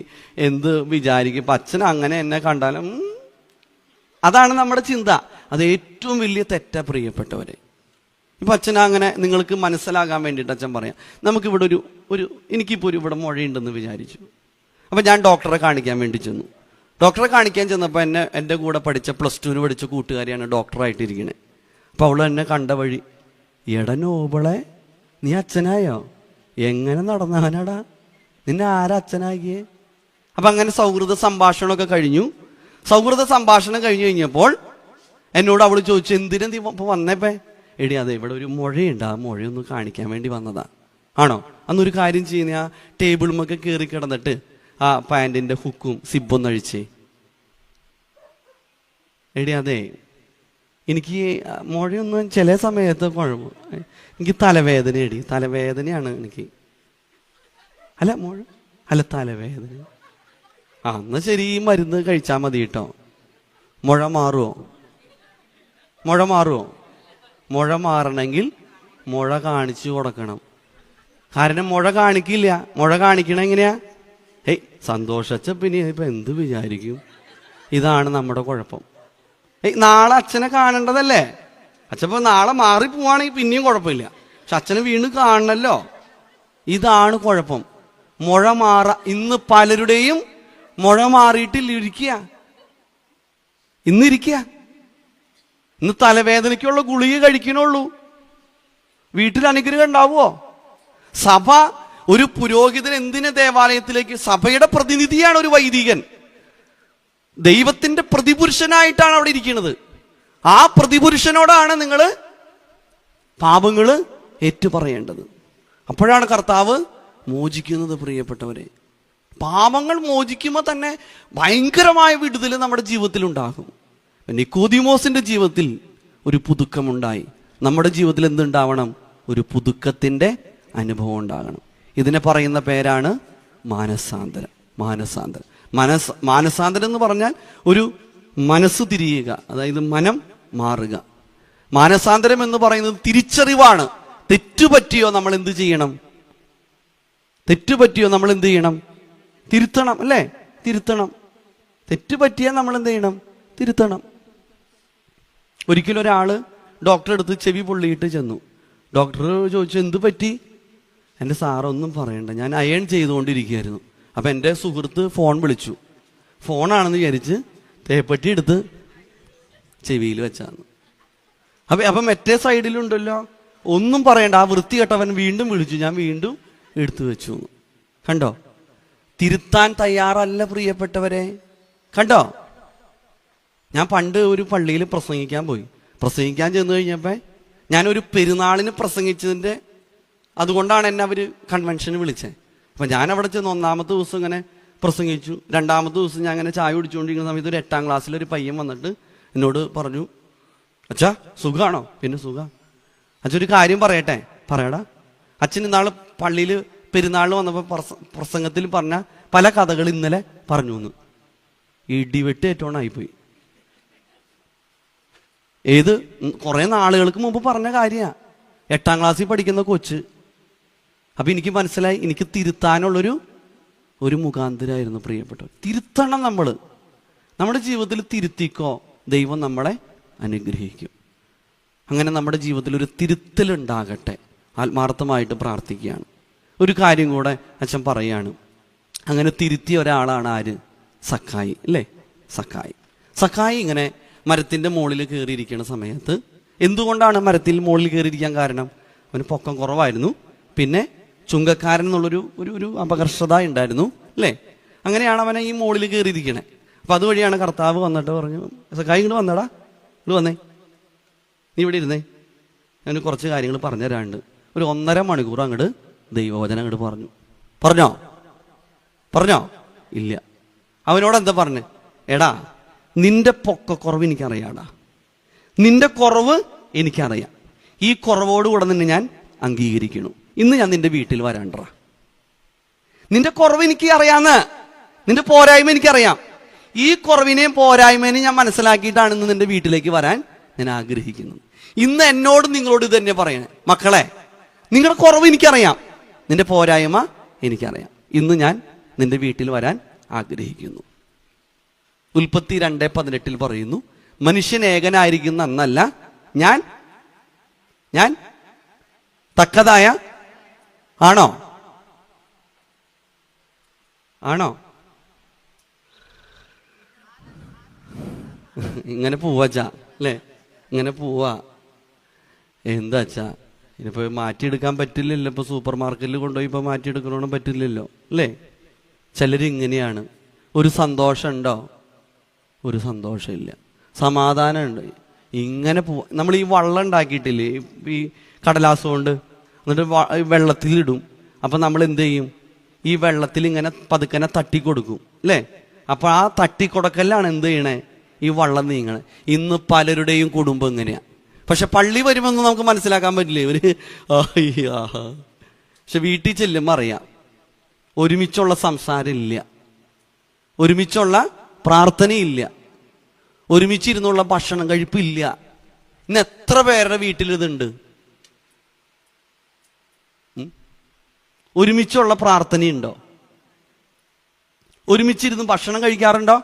എന്ത് വിചാരിക്കും? ഇപ്പൊ അച്ഛൻ അങ്ങനെ എന്നെ കണ്ടാലും അതാണ് നമ്മുടെ ചിന്ത. അത് ഏറ്റവും വലിയ തെറ്റാ പ്രിയപ്പെട്ടവരെ. ഇപ്പൊ അച്ഛൻ അങ്ങനെ നിങ്ങൾക്ക് മനസ്സിലാകാൻ വേണ്ടിയിട്ട് അച്ഛൻ പറയാം, നമുക്കിവിടെ ഒരു എനിക്കിപ്പോൾ ഇവിടെ മുഴയുണ്ടെന്ന് വിചാരിച്ചു. അപ്പം ഞാൻ ഡോക്ടറെ കാണിക്കാൻ വേണ്ടി ചെന്നു. ഡോക്ടറെ കാണിക്കാൻ ചെന്നപ്പോൾ എൻ്റെ കൂടെ പഠിച്ച +2 പഠിച്ച കൂട്ടുകാരിയാണ് ഡോക്ടറായിട്ടിരിക്കണേ. അപ്പോൾ അവൾ എന്നെ കണ്ട വഴി, എടനോബളെ നീ അച്ഛനായോ? എങ്ങനെ നടന്നവനാടാ? നിന്നെ ആരാ അച്ഛനാക്കിയേ? അപ്പം അങ്ങനെ സൗഹൃദ സംഭാഷണമൊക്കെ കഴിഞ്ഞു. സൗഹൃദ സംഭാഷണം കഴിഞ്ഞപ്പോൾ എന്നോട് അവൾ ചോദിച്ചു, എന്തിനാ നീ ഇപ്പോൾ വന്നേപ്പേ? എടി അതെ, ഇവിടെ ഒരു മുഴയുണ്ട്, ആ മുഴയൊന്ന് കാണിക്കാൻ വേണ്ടി വന്നതാ. ആണോ? അന്നൊരു കാര്യം ചെയ്യുന്ന, ആ ടേബിളുമൊക്കെ കയറി കിടന്നിട്ട് ആ പാൻറ്റിൻ്റെ ഹുക്കും സിബൊന്ന് അഴിച്ചേ. എടി അതെ, എനിക്ക് മുഴയൊന്നും ചില സമയത്ത് കുഴപ്പം, എനിക്ക് തലവേദന. എടി തലവേദനയാണ് എനിക്ക്. അല്ല മുഴ അല്ല തലവേദന. എന്നാ ശരി, ഈ മരുന്ന് കഴിച്ചാൽ മതി കേട്ടോ. മുഴ മാറുമോ? മുഴ മാറണമെങ്കിൽ മുഴ കാണിച്ചു കൊടുക്കണം. കാരണം മുഴ കാണിക്കില്ല. മുഴ കാണിക്കണം എങ്ങനെയാ? സന്തോഷിച്ച പിന്നെ ഇപ്പൊ എന്ത് വിചാരിക്കും? ഇതാണ് നമ്മുടെ കുഴപ്പം. നാളെ അച്ഛനെ കാണേണ്ടതല്ലേ? അച്ഛൻ നാളെ മാറിപ്പോവാണെങ്കിൽ പിന്നെയും കുഴപ്പമില്ല, പക്ഷെ അച്ഛനെ വീണ്ടും കാണണല്ലോ. ഇതാണ് കുഴപ്പം. മുഴ ഇന്ന് പലരുടെയും മുഴ മാറിയിട്ടിരിക്കുക. ഇന്ന് തലവേദനയ്ക്കുള്ള ഗുളിക കഴിക്കണുള്ളൂ. വീട്ടിൽ അനുഗ്രഹം ഉണ്ടാവുമോ? സഭ ഒരു പുരോഹിതൻ എന്തിന് ദേവാലയത്തിലേക്ക്? സഭയുടെ പ്രതിനിധിയാണ് ഒരു വൈദികൻ. ദൈവത്തിന്റെ പ്രതിപുരുഷനായിട്ടാണ് അവിടെ ഇരിക്കുന്നത്. ആ പ്രതിപുരുഷനോടാണ് നിങ്ങൾ പാപങ്ങൾ ഏറ്റുപറയേണ്ടത്. അപ്പോഴാണ് കർത്താവ് മോചിക്കുന്നത്. പ്രിയപ്പെട്ടവരെ, പാപങ്ങൾ മോചിക്കുമ്പോൾ തന്നെ ഭയങ്കരമായ വിടുതൽ നമ്മുടെ ജീവിതത്തിൽ ഉണ്ടാകും. നിക്കോദിമോസിന്റെ ജീവിതത്തിൽ ഒരു പുതുക്കമുണ്ടായി. നമ്മുടെ ജീവിതത്തിൽ എന്തുണ്ടാവണം? ഒരു പുതുക്കത്തിന്റെ അനുഭവം ഉണ്ടാകണം. ഇതിനെ പറയുന്ന പേരാണ് മാനസാന്തരം. മാനസാന്തരം എന്ന് പറഞ്ഞാൽ ഒരു മനസ്സ് തിരിയുക, അതായത് മനം മാറുക. മാനസാന്തരം എന്ന് പറയുന്നത് തിരിച്ചറിവാണ്. തെറ്റുപറ്റിയോ നമ്മൾ എന്ത് ചെയ്യണം? തിരുത്തണം അല്ലേ? തെറ്റുപറ്റിയാൽ നമ്മൾ എന്ത് ചെയ്യണം? തിരുത്തണം. ഒരിക്കലും ഒരാള് ഡോക്ടറെ അടുത്ത് ചെവി പൊള്ളിയിട്ട് ചെന്നു. ഡോക്ടർ ചോദിച്ചു, എന്ത് പറ്റി? എൻ്റെ സാറൊന്നും പറയണ്ട, ഞാൻ അയൺ ചെയ്തുകൊണ്ടിരിക്കുകയായിരുന്നു. അപ്പം എൻ്റെ സുഹൃത്ത് ഫോൺ വിളിച്ചു. ഫോണാണെന്ന് വിചാരിച്ച് തേപ്പട്ടി എടുത്ത് ചെവിയിൽ വെച്ചാന്ന്. അപ്പം മറ്റേ സൈഡിലുണ്ടല്ലോ, ഒന്നും പറയണ്ട, ആ വൃത്തികെട്ടവൻ വീണ്ടും വിളിച്ചു. ഞാൻ വീണ്ടും എടുത്തു വെച്ചു. കണ്ടോ? തിരുത്താൻ തയ്യാറല്ല പ്രിയപ്പെട്ടവരെ. കണ്ടോ? ഞാൻ പണ്ട് ഒരു പള്ളിയിൽ പ്രസംഗിക്കാൻ ചെന്ന് കഴിഞ്ഞപ്പോൾ ഞാനൊരു പെരുന്നാളിന് പ്രസംഗിച്ചതിൻ്റെ അതുകൊണ്ടാണ് എന്നെ അവർ കൺവെൻഷന് വിളിച്ചത്. അപ്പം ഞാൻ അവിടെ ചെന്ന് 1-ാമത്തെ ദിവസം ഇങ്ങനെ പ്രസംഗിച്ചു. 2-ാമത്തെ ദിവസം ഞാൻ അങ്ങനെ ചായ കുടിച്ചുകൊണ്ടിരിക്കുന്ന സമയത്ത് ഒരു 8-ാം ക്ലാസ്സിലൊരു പയ്യൻ വന്നിട്ട് എന്നോട് പറഞ്ഞു, അച്ഛാ സുഖമാണോ? പിന്നെ സുഖം. അച്ഛൻ ഒരു കാര്യം പറയട്ടെ. പറയടാ. അച്ഛൻ ഇന്നാള് പള്ളിയിൽ പെരുന്നാളിന് വന്നപ്പോൾ പ്രസംഗത്തിൽ പറഞ്ഞ പല കഥകൾ ഇന്നലെ പറഞ്ഞു എന്ന്. ഇടിവെട്ട് ഏറ്റോണായിപ്പോയി. ഏത് കുറെ നാളുകൾക്ക് മുമ്പ് പറഞ്ഞ കാര്യമാണ്. 8ാം ക്ലാസ്സിൽ പഠിക്കുന്ന കൊച്ച്. അപ്പൊ എനിക്ക് മനസ്സിലായി, എനിക്ക് തിരുത്താനുള്ളൊരു മുഖാന്തരായിരുന്നു പ്രിയപ്പെട്ടവർ. തിരുത്തണം. നമ്മുടെ ജീവിതത്തിൽ തിരുത്തിക്കോ, ദൈവം നമ്മളെ അനുഗ്രഹിക്കും. അങ്ങനെ നമ്മുടെ ജീവിതത്തിൽ ഒരു തിരുത്തലുണ്ടാകട്ടെ. ആത്മാർത്ഥമായിട്ട് പ്രാർത്ഥിക്കുകയാണ്. ഒരു കാര്യം കൂടെ അച്ഛൻ പറയാണ്. അങ്ങനെ തിരുത്തിയ ഒരാളാണ് ആര്? സക്കായി. അല്ലേ? സക്കായി ഇങ്ങനെ മരത്തിൻ്റെ മുകളിൽ കയറിയിരിക്കുന്ന സമയത്ത്, എന്തുകൊണ്ടാണ് മരത്തിൽ മുകളിൽ കയറിയിരിക്കാൻ കാരണം? അവന് പൊക്കം കുറവായിരുന്നു, പിന്നെ ചുങ്കക്കാരൻ എന്നുള്ളൊരു ഒരു അപകർഷത ഉണ്ടായിരുന്നു. അല്ലേ? അങ്ങനെയാണ് അവനെ ഈ മുകളിൽ കയറിയിരിക്കണേ. അപ്പം അതുവഴിയാണ് കർത്താവ് വന്നിട്ട് പറഞ്ഞു, സക്കായി ഇങ്ങോട്ട് വന്നടാ, ഇങ്ങോട്ട് വന്നേ, നീ ഇവിടെ ഇരുന്നേ, ഞാൻ കുറച്ച് കാര്യങ്ങൾ പറഞ്ഞു തരാണ്ട്. ഒരു 1.5 മണിക്കൂർ അങ്ങോട്ട് ദൈവവചനം അങ്ങോട്ട് പറഞ്ഞോ? ഇല്ല. അവനോട് എന്താ പറഞ്ഞേ? എടാ, നിന്റെ പൊക്കക്കുറവ് എനിക്കറിയാടാ, നിന്റെ കുറവ് എനിക്കറിയാം. ഈ കുറവോടുകൂടെ നിന്നെ ഞാൻ അംഗീകരിക്കണം. ഇന്ന് ഞാൻ നിന്റെ വീട്ടിൽ വരാണ്ടറ. നിന്റെ കുറവ് എനിക്ക് അറിയാന്ന്, നിന്റെ പോരായ്മ എനിക്കറിയാം. ഈ കുറവിനെയും പോരായ്മേനെയും ഞാൻ മനസ്സിലാക്കിയിട്ടാണ് ഇന്ന് നിന്റെ വീട്ടിലേക്ക് വരാൻ ഞാൻ ആഗ്രഹിക്കുന്നത്. ഇന്ന് എന്നോട് നിങ്ങളോട് ഇത് തന്നെ പറയണേ, മക്കളെ, നിങ്ങളുടെ കുറവ് എനിക്കറിയാം, നിന്റെ പോരായ്മ എനിക്കറിയാം. ഇന്ന് ഞാൻ നിന്റെ വീട്ടിൽ വരാൻ ആഗ്രഹിക്കുന്നു. ഉൽപ്പത്തി 2:18 പറയുന്നു, മനുഷ്യൻ ഏകനായിരിക്കുന്ന അന്നല്ല ഞാൻ തക്കതായ ആണോ? ഇങ്ങനെ പോവാച്ചാ, അല്ലേ? ഇങ്ങനെ പോവാ. എന്താ അച്ഛാ, ഇനിയിപ്പോൾ മാറ്റിയെടുക്കാൻ പറ്റില്ലല്ലോ. ഇപ്പോൾ സൂപ്പർ മാർക്കറ്റിൽ കൊണ്ടുപോയി ഇപ്പോൾ മാറ്റിയെടുക്കണമെന്ന് പറ്റില്ലല്ലോ, അല്ലേ? ചിലരിങ്ങനെയാണ്. ഒരു സന്തോഷമുണ്ടോ? ഒരു സന്തോഷമില്ല. സമാധാനമുണ്ട്. ഇങ്ങനെ പോവാ. നമ്മൾ ഈ വള്ളം ഉണ്ടാക്കിയിട്ടില്ലേ, ഈ കടലാസ് കൊണ്ട്, എന്നിട്ട് വെള്ളത്തിലിടും. അപ്പം നമ്മൾ എന്ത് ചെയ്യും? ഈ വെള്ളത്തിൽ ഇങ്ങനെ പതുക്കനെ തട്ടിക്കൊടുക്കും, അല്ലേ? അപ്പം ആ തട്ടിക്കൊടുക്കലാണ് എന്ത് ചെയ്യണേ? ഈ വള്ളം നീങ്ങണേ. ഇന്ന് പലരുടെയും കുടുംബം ഇങ്ങനെയാണ്. പക്ഷെ പള്ളി വരുമ്പോൾ നമുക്ക് മനസ്സിലാക്കാൻ പറ്റില്ലേ, പക്ഷെ വീട്ടിൽ ചെല്ലുമ്പോൾ അറിയാം, ഒരുമിച്ചുള്ള സംസാരം ഇല്ല, ഒരുമിച്ചുള്ള പ്രാർത്ഥനയില്ല, ഒരുമിച്ചിരുന്നുള്ള ഭക്ഷണം കഴിപ്പില്ല. ഇന്ന് എത്ര പേരുടെ വീട്ടിലിതുണ്ട്? ഒരുമിച്ചുള്ള പ്രാർത്ഥനയുണ്ടോ? ഒരുമിച്ചിരുന്ന് ഭക്ഷണം കഴിക്കാറുണ്ടോ?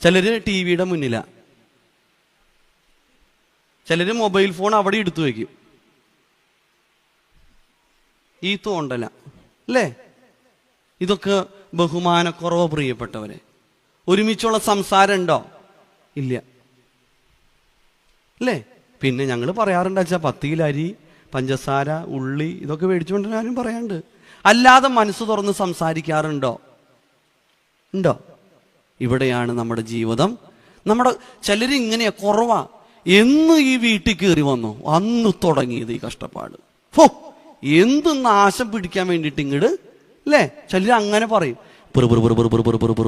ചിലര് TV-യുടെ മുന്നിലാ, ചിലര് മൊബൈൽ ഫോൺ അവിടെ എടുത്തു വയ്ക്കും. ഈ തോണ്ടല, അല്ലേ? ഇതൊക്കെ ബഹുമാനക്കുറവ് പ്രിയപ്പെട്ടവരെ. ഒരുമിച്ചുള്ള സംസാരം ഉണ്ടോ? ഇല്ല, അല്ലേ? പിന്നെ ഞങ്ങൾ പറയാറുണ്ട്, അച്ഛാ 10 കിലോ അരി, പഞ്ചസാര, ഉള്ളി ഇതൊക്കെ മേടിച്ചുകൊണ്ട് ഞാനും പറയാറുണ്ട്. അല്ലാതെ മനസ്സ് തുറന്ന് സംസാരിക്കാറുണ്ടോ? ഉണ്ടോ? ഇവിടെയാണ് നമ്മുടെ ജീവിതം. ചിലരിങ്ങനെയാ, കുറവാ. എന്ന് ഈ വീട്ടിൽ കയറി വന്നു അന്ന് തുടങ്ങിയത് ഈ കഷ്ടപ്പാട്. എന്ത് നാശം പിടിക്കാൻ വേണ്ടിയിട്ട് ഇങ്ങോട്ട്, അല്ലേ? ചിലർ അങ്ങനെ പറയും,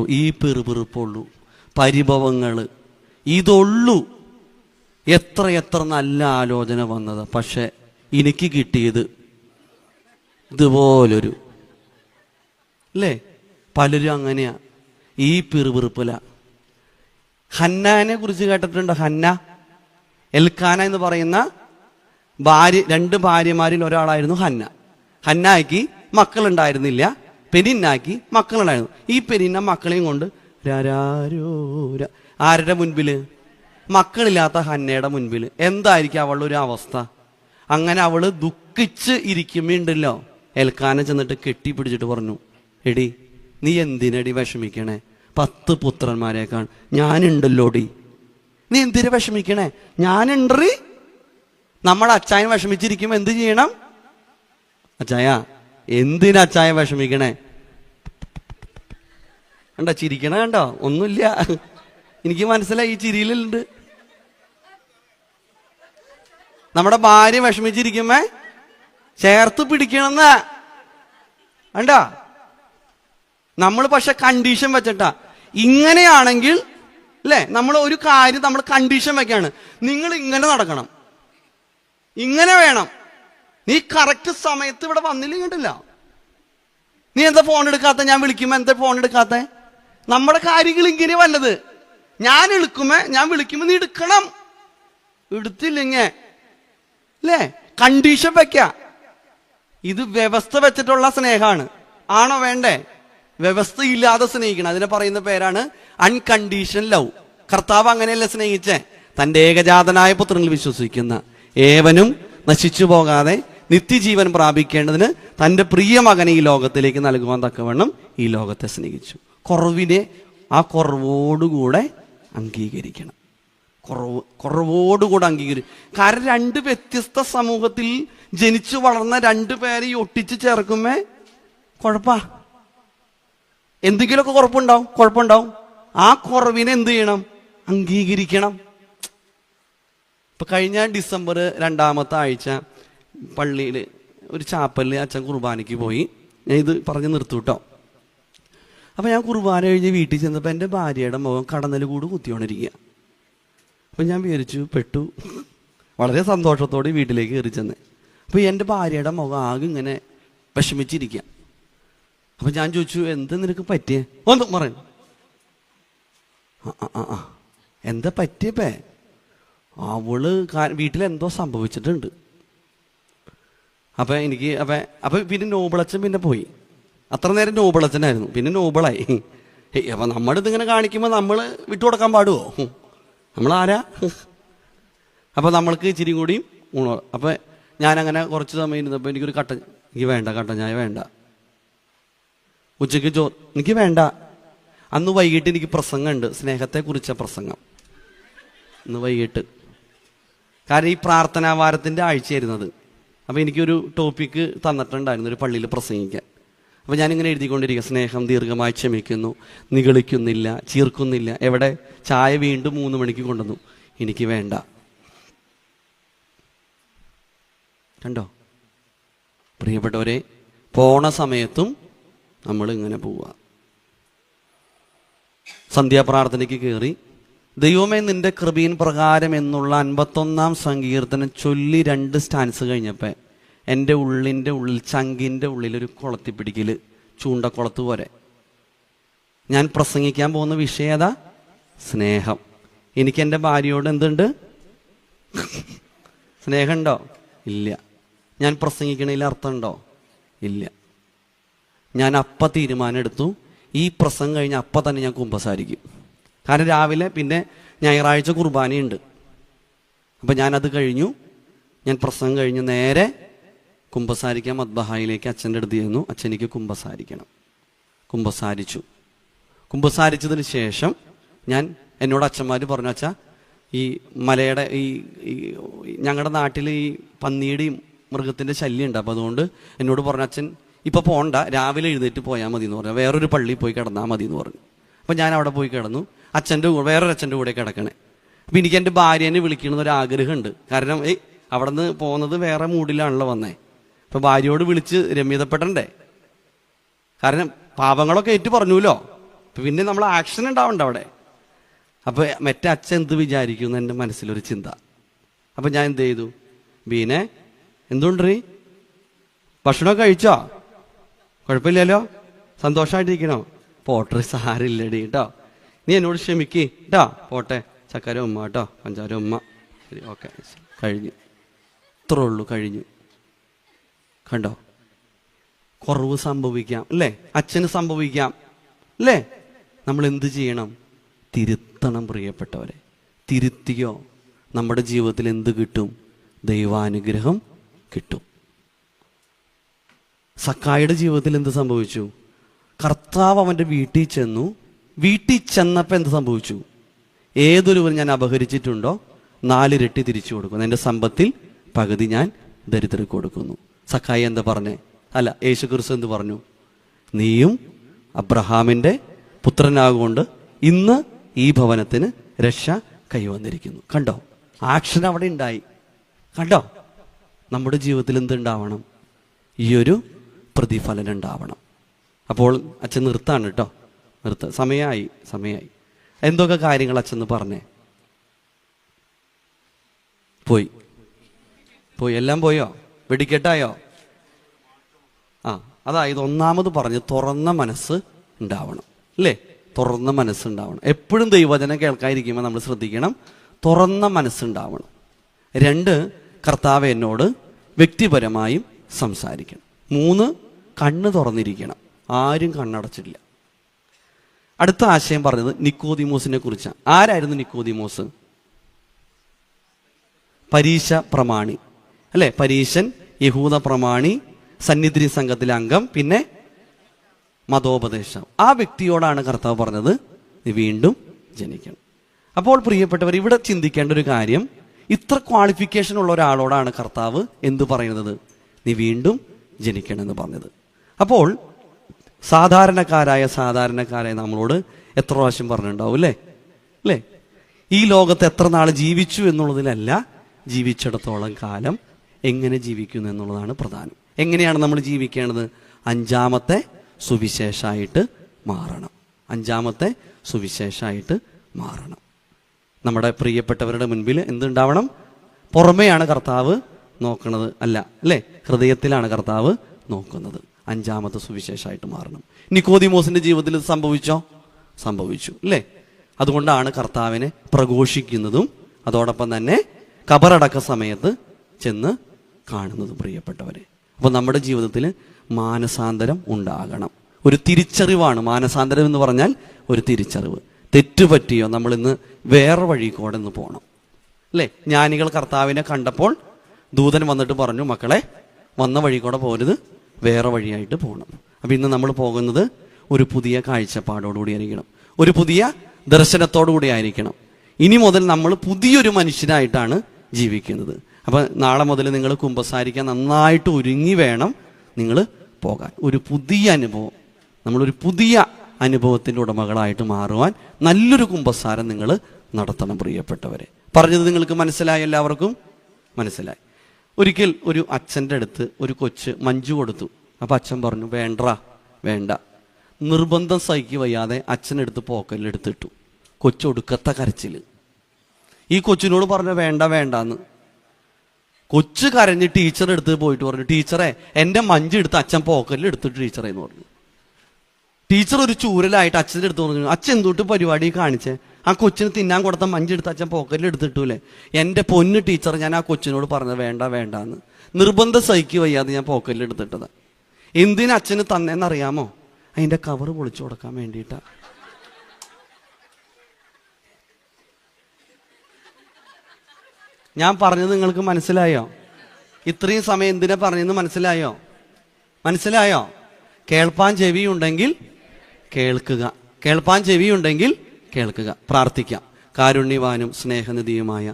ഈ പെറുപെറുപ്പുള്ളൂ, പരിഭവങ്ങള് ഇതുള്ളൂ. എത്ര നല്ല ആലോചന വന്നത്, പക്ഷെ എനിക്ക് കിട്ടിയത് ഇതുപോലൊരു, അല്ലേ? പലരും അങ്ങനെയാ, ഈ പിറുപിറുപ്പില. ഹന്നാനെ കുറിച്ച് കേട്ടിട്ടുണ്ടോ? എൽക്കാന എന്ന് പറയുന്ന ഭാര്യ, 2 ഭാര്യമാരിൽ ഒരാളായിരുന്നു ഹന്ന. ഹന്നായ്ക്ക് മക്കളുണ്ടായിരുന്നില്ല, പെനിന്നാക്കി മക്കളുണ്ടായിരുന്നു. ഈ പെനിന്ന മക്കളെയും കൊണ്ട് ആരുടെ മുൻപില്? മക്കളില്ലാത്ത ഹന്നയുടെ മുൻപിൽ. എന്തായിരിക്കും അവളുടെ ഒരു അവസ്ഥ? അങ്ങനെ അവള് ദുഃഖിച്ച് ഇരിക്കുമ്പോണ്ടല്ലോ, എൽക്കാന ചെന്നിട്ട് കെട്ടിപ്പിടിച്ചിട്ട് പറഞ്ഞു, എടി നീ എന്തിനടി വിഷമിക്കണേ? 10 പുത്രന്മാരെക്കാൾ ഞാനുണ്ടല്ലോടി, നീ എന്തിനു വിഷമിക്കണേ? ഞാനുണ്ടറി. നമ്മുടെ അച്ചായൻ വിഷമിച്ചിരിക്കുമ്പോ എന്ത് ചെയ്യണം? അച്ചായ എന്തിനാ അച്ചായ വിഷമിക്കണേ? കണ്ടോ ചിരിക്കണ? കണ്ടോ? ഒന്നുമില്ല, എനിക്ക് മനസ്സിലായി, ഈ ചിരിയിലുണ്ട്. നമ്മുടെ ഭാര്യ വിഷമിച്ചിരിക്കുമ്പോ ചേർത്ത് പിടിക്കണമെന്ന്. കണ്ടോ? നമ്മൾ പക്ഷെ കണ്ടീഷൻ വെച്ചിട്ടാ. ഇങ്ങനെയാണെങ്കിൽ, അല്ലേ, നമ്മൾ ഒരു കാര്യം നമ്മൾ കണ്ടീഷൻ വെക്കാണ്, നിങ്ങൾ ഇങ്ങനെ നടക്കണം, ഇങ്ങനെ വേണം. നീ കറക്റ്റ് സമയത്ത് ഇവിടെ വന്നില്ലെങ്കിൽ കണ്ടില്ല. നീ എന്താ ഫോൺ എടുക്കാത്ത? ഞാൻ വിളിക്കുമ്പോ എന്താ ഫോൺ എടുക്കാത്ത? നമ്മുടെ കാര്യങ്ങൾ ഇങ്ങനെ വല്ലത്. ഞാൻ വിളിക്കുമ്പോ നീ എടുക്കണം. എടുത്തില്ലെങ്കിൽ അല്ലേ കണ്ടീഷൻ വെക്ക. ഇത് വ്യവസ്ഥ വെച്ചിട്ടുള്ള സ്നേഹമാണ്. ആണോ വേണ്ടേ? വ്യവസ്ഥയില്ലാതെ സ്നേഹിക്കണം. അതിനെ പറയുന്ന പേരാണ് അൺകണ്ടീഷൻ ലവ്. കർത്താവ് അങ്ങനെയല്ല സ്നേഹിച്ചേ. തന്റെ ഏകജാതനായ പുത്രനിൽ വിശ്വസിക്കുന്ന ഏവനും നശിച്ചു പോകാതെ നിത്യജീവൻ പ്രാപിക്കേണ്ടതിന് തന്റെ പ്രിയ മകനെ ഈ ലോകത്തിലേക്ക് നൽകുവാൻ തക്കവണ്ണം ഈ ലോകത്തെ സ്നേഹിച്ചു. കുറവിനെ ആ കുറവോടുകൂടെ അംഗീകരിക്കണം. കുറവോടുകൂടെ അംഗീകരിക്കും. കാരണം രണ്ട് വ്യത്യസ്ത സമൂഹത്തിൽ ജനിച്ചു വളർന്ന രണ്ടു പേരെ ഒട്ടിച്ച് ചേർക്കുമ്പോ കുഴപ്പാ. എന്തെങ്കിലുമൊക്കെ കുഴപ്പമുണ്ടാവും. ആ കുറവിനെ എന്ത് ചെയ്യണം? അംഗീകരിക്കണം. ഇപ്പൊ കഴിഞ്ഞ ഡിസംബർ 2ാമത്തെ ആഴ്ച പള്ളിയിൽ ഒരു ചാപ്പലിൽ അച്ഛൻ കുർബാനയ്ക്ക് പോയി. ഞാൻ ഇത് പറഞ്ഞ് നിർത്തൂട്ടോ. അപ്പൊ ഞാൻ കുർബാന കഴിഞ്ഞ് വീട്ടിൽ ചെന്നപ്പോൾ എൻ്റെ ഭാര്യയുടെ മുഖം കടന്നൽ കൂട് കുത്തിയോണ്ടിരിക്കുക. അപ്പൊ ഞാൻ വിചാരിച്ചു പെട്ടു. വളരെ സന്തോഷത്തോടെ വീട്ടിലേക്ക് കയറി ചെന്ന് അപ്പൊ എൻ്റെ ഭാര്യയുടെ മുഖം ആകെ ഇങ്ങനെ വിഷമിച്ചിരിക്കുക. അപ്പൊ ഞാൻ ചോദിച്ചു, എന്താ നിനക്ക് പറ്റിയേ? ഒന്ന് പറയും. എന്താ പറ്റിയപ്പേ? അവള് വീട്ടിലെന്തോ സംഭവിച്ചിട്ടുണ്ട്. അപ്പൊ പിന്നെ നോബിളച്ചൻ പിന്നെ പോയി. അത്ര നേരം നോബിളച്ചനായിരുന്നു, പിന്നെ നോബിളായി. അപ്പൊ നമ്മളിതിങ്ങനെ കാണിക്കുമ്പോ നമ്മള് വിട്ടുകൊടുക്കാൻ പാടുവോ? നമ്മളാരാ? അപ്പൊ നമ്മൾക്ക് ഇച്ചിരി കൂടിയും ഊണോ. അപ്പൊ ഞാനങ്ങനെ കുറച്ച് സമയം ഇരുന്നപ്പോ എനിക്കൊരു എനിക്ക് വേണ്ട കട്ടൻ ചായ വേണ്ട. ഉച്ചയ്ക്ക് എനിക്ക് വേണ്ട. അന്ന് വൈകിട്ട് എനിക്ക് പ്രസംഗമുണ്ട്, സ്നേഹത്തെ കുറിച്ച പ്രസംഗം ഇന്ന് വൈകിട്ട്. കാരണം ഈ പ്രാർത്ഥനാ വാരത്തിന്റെ ആഴ്ചയായിരുന്നത്. അപ്പൊ എനിക്കൊരു ടോപ്പിക്ക് തന്നിട്ടുണ്ടായിരുന്നു ഒരു പള്ളിയിൽ പ്രസംഗിക്കാൻ. അപ്പൊ ഞാനിങ്ങനെ എഴുതിക്കൊണ്ടിരിക്കുക, സ്നേഹം ദീർഘമായി ക്ഷമിക്കുന്നു, നിഗളിക്കുന്നില്ല, ചീർക്കുന്നില്ല. എവിടെ? ചായ വീണ്ടും 3 മണിക്ക് കൊണ്ടുവന്നു. എനിക്ക് വേണ്ട. കണ്ടോ പ്രിയപ്പെട്ടവരെ, പോണ സമയത്തും നമ്മൾ ഇങ്ങനെ പോവുക. സന്ധ്യാപ്രാർത്ഥനയ്ക്ക് കയറി ദൈവമേ നിന്റെ കൃപയിൻ പ്രകാരം എന്നുള്ള 51-ാം സങ്കീർത്തനം ചൊല്ലി 2 സ്റ്റാൻസ് കഴിഞ്ഞപ്പോ എൻ്റെ ഉള്ളിൽ ചങ്കിൻ്റെ ഉള്ളിലൊരു കുളത്തിപ്പിടിക്കല്, ചൂണ്ടക്കുളത്ത് പോലെ. ഞാൻ പ്രസംഗിക്കാൻ പോകുന്ന വിഷയം ഏതാ? സ്നേഹം. എനിക്ക് എൻ്റെ ഭാര്യയോട് എന്തുണ്ട്? സ്നേഹമുണ്ടോ? ഇല്ല. ഞാൻ പ്രസംഗിക്കണതിൽ അർത്ഥമുണ്ടോ? ഇല്ല. ഞാൻ തീരുമാനം എടുത്തു, ഈ പ്രസംഗം കഴിഞ്ഞ് തന്നെ ഞാൻ കുമ്പസാരിക്കും. കാരണം രാവിലെ പിന്നെ ഞായറാഴ്ച കുർബാനയുണ്ട്. അപ്പം ഞാനത് കഴിഞ്ഞു. ഞാൻ പ്രസംഗം കഴിഞ്ഞ് നേരെ കുമ്പസാരിക്കാൻ മദ്ബഹായിലേക്ക് അച്ഛൻ്റെ അടുത്ത് ചെന്നു. അച്ഛനിക്ക് കുമ്പസാരിക്കണം. കുമ്പസാരിച്ചതിന് ശേഷം എന്നോട് അച്ഛന്മാർ പറഞ്ഞു, അച്ഛാ ഈ മലയുടെ ഈ ഞങ്ങളുടെ നാട്ടിൽ ഈ പന്നിയുടെയും മൃഗത്തിൻ്റെ ശല്യം ഉണ്ട്. അപ്പോൾ അതുകൊണ്ട് എന്നോട് പറഞ്ഞു, അച്ഛൻ ഇപ്പം പോകണ്ട, രാവിലെ എഴുന്നേറ്റ് പോയാൽ മതി എന്ന് പറഞ്ഞു. വേറൊരു പള്ളിയിൽ പോയി കിടന്നാൽ മതി എന്ന് പറഞ്ഞു. അപ്പം ഞാൻ അവിടെ പോയി കിടന്നു. വേറൊരു അച്ഛൻ്റെ കൂടെ കിടക്കണേ. അപ്പം എനിക്ക് എൻ്റെ ഭാര്യനെ വിളിക്കണമെന്നൊരു ആഗ്രഹമുണ്ട്. കാരണം അവിടെ നിന്ന് പോകുന്നത് വേറെ മൂഡിലാണല്ലോ വന്നേ. അപ്പം ഭാര്യയോട് വിളിച്ച് രമ്യതപ്പെടണ്ടേ? കാരണം പാപങ്ങളൊക്കെ ഏറ്റു പറഞ്ഞുല്ലോ. പിന്നെ നമ്മൾ ആക്ഷൻ ഉണ്ടാവണ്ട അവിടെ. അപ്പം മറ്റേ അച്ഛൻ എന്ത് വിചാരിക്കും എൻ്റെ മനസ്സിലൊരു ചിന്ത. അപ്പം ഞാൻ എന്ത് ചെയ്തു? ബീനെ എന്തുകൊണ്ടീ ഭക്ഷണമൊക്കെ കഴിച്ചോ? കുഴപ്പമില്ലല്ലോ, സന്തോഷമായിട്ടിരിക്കണോ? പോട്ടെ, സാരില്ലടി കേട്ടോ, നീ എന്നോട് ക്ഷമിക്കേ കേട്ടോ, പോട്ടെ, ചക്കര ഉമ്മ കേട്ടോ, പഞ്ചാര ഉമ്മ, ശരി, ഓക്കെ, കഴിഞ്ഞു. ഇത്രേ ഉള്ളൂ, കഴിഞ്ഞു. കണ്ടോ, കുറവ് സംഭവിക്കാം അല്ലേ? അച്ഛന് സംഭവിക്കാം അല്ലേ? നമ്മൾ എന്ത് ചെയ്യണം? തിരുത്തണം. പ്രിയപ്പെട്ടവരെ, തിരുത്തിയോ നമ്മുടെ ജീവിതത്തിൽ എന്ത് കിട്ടും? ദൈവാനുഗ്രഹം കിട്ടും. സക്കായിയുടെ ജീവിതത്തിൽ എന്ത് സംഭവിച്ചു? കർത്താവ് അവൻ്റെ വീട്ടിൽ ചെന്നു. വീട്ടിൽ ചെന്നപ്പോൾ എന്ത് സംഭവിച്ചു? ഏതൊരുവൻ ഞാൻ അപഹരിച്ചിട്ടുണ്ടോ 4 ഇരട്ടി തിരിച്ചു കൊടുക്കുന്നു, എൻ്റെ സമ്പത്തിൽ പകുതി ഞാൻ ദരിദ്രർക്ക് കൊടുക്കുന്നു. സക്കായി എന്താ പറഞ്ഞേ? അല്ല, യേശു ക്രിസ്തു എന്ത് പറഞ്ഞു? നീയും അബ്രഹാമിൻ്റെ പുത്രനാകൊണ്ട് ഇന്ന് ഈ ഭവനത്തിന് രക്ഷ കൈവന്നിരിക്കുന്നു. കണ്ടോ, ആക്ഷൻ അവിടെ ഉണ്ടായി. കണ്ടോ, നമ്മുടെ ജീവിതത്തിൽ എന്തുണ്ടാവണം? ഈ ഒരു പ്രതിഫലനം ഉണ്ടാവണം. അപ്പോൾ അച്ഛൻ നിർത്താണ് കേട്ടോ, സമയമായി. എന്തൊക്കെ കാര്യങ്ങൾ അച്ഛൻ പറഞ്ഞേ? പോയി. എല്ലാം പോയോ? വെടിക്കെട്ടായോ? അതായത് ഒന്നാമത് പറഞ്ഞ് തുറന്ന മനസ്സ് ഉണ്ടാവണം, അല്ലേ? തുറന്ന മനസ്സുണ്ടാവണം. എപ്പോഴും ദൈവവചനം കേൾക്കാതിരിക്കുമ്പോൾ നമ്മൾ ശ്രദ്ധിക്കണം, തുറന്ന മനസ്സുണ്ടാവണം. 2, കർത്താവ് എന്നോട് വ്യക്തിപരമായും സംസാരിക്കണം. 3, കണ്ണ് തുറന്നിരിക്കണം, ആരും കണ്ണടച്ചില്ല. അടുത്ത ആശയം പറഞ്ഞത് നിക്കോദിമോസിനെ കുറിച്ചാണ്. ആരായിരുന്നു നിക്കോദിമോസ്? പരീശ പ്രമാണി, അല്ലെ? പരീശൻ, യഹൂദ പ്രമാണി, സന്നിധി സംഘത്തിലെ അംഗം, പിന്നെ മതോപദേശം. ആ വ്യക്തിയോടാണ് കർത്താവ് പറഞ്ഞത്, നീ വീണ്ടും ജനിക്കണം. അപ്പോൾ പ്രിയപ്പെട്ടവർ, ഇവിടെ ചിന്തിക്കേണ്ട ഒരു കാര്യം, ഇത്ര ക്വാളിഫിക്കേഷൻ ഉള്ള ഒരാളോടാണ് കർത്താവ് എന്ത് പറയുന്നത്? നീ വീണ്ടും ജനിക്കണമെന്ന് പറഞ്ഞത്. അപ്പോൾ സാധാരണക്കാരായ നമ്മളോട് എത്ര പ്രാവശ്യം പറഞ്ഞിട്ടുണ്ടാവും, അല്ലേ? ഈ ലോകത്ത് എത്ര നാൾ ജീവിച്ചു എന്നുള്ളതിലല്ല, ജീവിച്ചിടത്തോളം കാലം എങ്ങനെ ജീവിക്കുന്നു എന്നുള്ളതാണ് പ്രധാനം. എങ്ങനെയാണ് നമ്മൾ ജീവിക്കേണ്ടത്? 5-ാമത്തെ സുവിശേഷമായിട്ട് മാറണം. 5-ാമത്തെ സുവിശേഷമായിട്ട് മാറണം. നമ്മുടെ പ്രിയപ്പെട്ടവരുടെ മുൻപിൽ എന്തുണ്ടാവണം? പുറമെയാണ് കർത്താവ് നോക്കുന്നത്, അല്ലേ? ഹൃദയത്തിലാണ് കർത്താവ് നോക്കുന്നത്. 5-ാമത്തെ സുവിശേഷമായിട്ട് മാറണം. നിക്കോദിമോസിന്റെ ജീവിതത്തിൽ ഇത് സംഭവിച്ചു, അല്ലേ? അതുകൊണ്ടാണ് കർത്താവിനെ പ്രഘോഷിക്കുന്നതും അതോടൊപ്പം തന്നെ കബറടക്ക സമയത്ത് ചെന്ന് കാണുന്നതും. പ്രിയപ്പെട്ടവരെ, അപ്പോൾ നമ്മുടെ ജീവിതത്തിൽ മാനസാന്തരം ഉണ്ടാകണം. ഒരു തിരിച്ചറിവാണ് മാനസാന്തരം എന്ന് പറഞ്ഞാൽ, ഒരു തിരിച്ചറിവ്. തെറ്റുപറ്റിയോ, നമ്മളിന്ന് വേറെ വഴി കൂടെ ഒന്ന് പോകണം, അല്ലേ? ജ്ഞാനികൾ കർത്താവിനെ കണ്ടപ്പോൾ ദൂതൻ വന്നിട്ട് പറഞ്ഞു, മക്കളെ, വന്ന വഴി കൂടെ പോരുത്, വേറെ വഴിയായിട്ട് പോകണം. അപ്പം ഇന്ന് നമ്മൾ പോകുന്നത് ഒരു പുതിയ കാഴ്ചപ്പാടോടുകൂടി ആയിരിക്കണം, ഒരു പുതിയ ദർശനത്തോടുകൂടി ആയിരിക്കണം. ഇനി മുതൽ നമ്മൾ പുതിയൊരു മനുഷ്യനായിട്ടാണ് ജീവിക്കുന്നത്. അപ്പം നാളെ മുതൽ നിങ്ങൾ കുമ്പസാരിക്കാൻ നന്നായിട്ട് ഒരുങ്ങി വേണം നിങ്ങൾ പോകാൻ. ഒരു പുതിയ അനുഭവം, നമ്മളൊരു പുതിയ അനുഭവത്തിൻ്റെ ഉടമകളായിട്ട് മാറുവാൻ നല്ലൊരു കുമ്പസാരം നിങ്ങൾ നടത്തണം. പ്രിയപ്പെട്ടവരെ, പറഞ്ഞത് നിങ്ങൾക്ക് മനസ്സിലായി? എല്ലാവർക്കും മനസ്സിലായി? ഒരിക്കൽ ഒരു അച്ഛൻ്റെ അടുത്ത് ഒരു കൊച്ച് മഞ്ജു കൊടുത്തു. അപ്പം അച്ഛൻ പറഞ്ഞു, വേണ്ട. നിർബന്ധം സഹിക്ക് വയ്യാതെ അച്ഛനെടുത്ത് പോക്കലിലെടുത്തിട്ടു. കൊച്ചൊടുക്കത്തെ കരച്ചിൽ. ഈ കൊച്ചിനോട് പറഞ്ഞു വേണ്ടാന്ന്. കൊച്ചു കരഞ്ഞ് ടീച്ചറുടെ അടുത്ത് പോയിട്ട് പറഞ്ഞു, ടീച്ചറെ, എൻ്റെ മഞ്ജു എടുത്ത് അച്ഛൻ പോക്കലിൽ എടുത്തിട്ട് ടീച്ചറെ എന്ന് പറഞ്ഞു. ടീച്ചർ ഒരു ചൂരലായിട്ട് അച്ഛൻ്റെ അടുത്ത് പറഞ്ഞു, അച്ഛൻ എന്തൊട്ട് പരിപാടി കാണിച്ചേ? ആ കൊച്ചിന് തിന്നാൻ കൊടുത്ത മഞ്ചെടുത്ത് അച്ഛൻ പോക്കറ്റിൽ എടുത്തിട്ടൂലേ? എൻ്റെ പൊന്ന് ടീച്ചർ, ഞാൻ ആ കൊച്ചിനോട് പറഞ്ഞത് വേണ്ടാന്ന്. നിർബന്ധം സഹിക്ക് വയ്യാതെ ഞാൻ പോക്കറ്റിൽ എടുത്തിട്ടതാ. എന്തിനാ അച്ഛന് തന്നേന്നറിയാമോ? അതിൻ്റെ കവർ പൊളിച്ചു കൊടുക്കാൻ വേണ്ടിയിട്ടാ. ഞാൻ പറഞ്ഞത് നിങ്ങൾക്ക് മനസ്സിലായോ? ഇത്രയും സമയം എന്തിനാ പറഞ്ഞെന്ന് മനസ്സിലായോ? കേൾപ്പാൻ ചെവിയുണ്ടെങ്കിൽ കേൾക്കുക. പ്രാർത്ഥിക്കാം. കാരുണ്യവാനും സ്നേഹനിധിയുമായ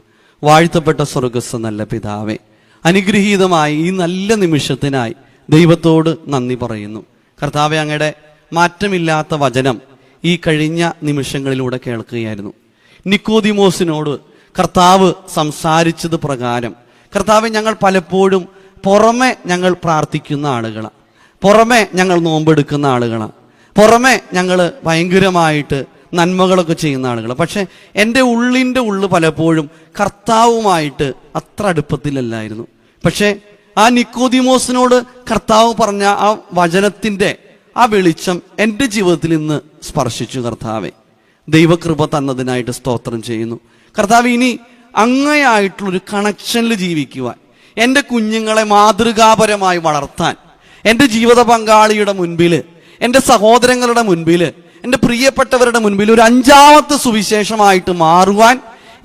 വാഴ്ത്തപ്പെട്ട സ്വർഗ്ഗസ്ഥ നല്ല പിതാവേ, അനുഗ്രഹീതമായ ഈ നല്ല നിമിഷത്തിനായി ദൈവത്തോട് നന്ദി പറയുന്നു. കർത്താവേ, അങ്ങയുടെ മാറ്റമില്ലാത്ത വചനം ഈ കഴിഞ്ഞ നിമിഷങ്ങളിലൂടെ കേൾക്കുകയായിരുന്നു. നിക്കോദിമോസിനോട് കർത്താവ് സംസാരിച്ചത് പ്രകാരം, കർത്താവെ, ഞങ്ങൾ പലപ്പോഴും പുറമെ ഞങ്ങൾ പ്രാർത്ഥിക്കുന്ന ആളുകളാണ്, പുറമെ ഞങ്ങൾ നോമ്പെടുക്കുന്ന ആളുകളാണ്, പുറമെ ഞങ്ങൾ ഭയങ്കരമായിട്ട് നന്മകളൊക്കെ ചെയ്യുന്ന ആളുകളാണ്. പക്ഷെ എൻ്റെ ഉള്ളിൻ്റെ ഉള്ളു പലപ്പോഴും കർത്താവുമായിട്ട് അത്ര അടുപ്പത്തിലല്ലായിരുന്നു. പക്ഷെ ആ നിക്കോദിമോസിനോട് കർത്താവ് പറഞ്ഞ ആ വചനത്തിൻ്റെ ആ വെളിച്ചം എൻ്റെ ജീവിതത്തിൽ ഇന്ന് സ്പർശിച്ചു. കർത്താവെ, ദൈവകൃപ തന്നതിനായിട്ട് സ്തോത്രം ചെയ്യുന്നു. കർത്താവ്, ഇനി അങ്ങയായിട്ടുള്ളൊരു കണക്ഷനിൽ ജീവിക്കുവാൻ, എൻ്റെ കുഞ്ഞുങ്ങളെ മാതൃകാപരമായി വളർത്താൻ, എൻ്റെ ജീവിത പങ്കാളിയുടെ മുൻപിൽ, എൻ്റെ സഹോദരങ്ങളുടെ മുൻപിൽ, എൻ്റെ പ്രിയപ്പെട്ടവരുടെ മുൻപിൽ ഒരു 5-ാമത്തെ സുവിശേഷമായിട്ട് മാറുവാൻ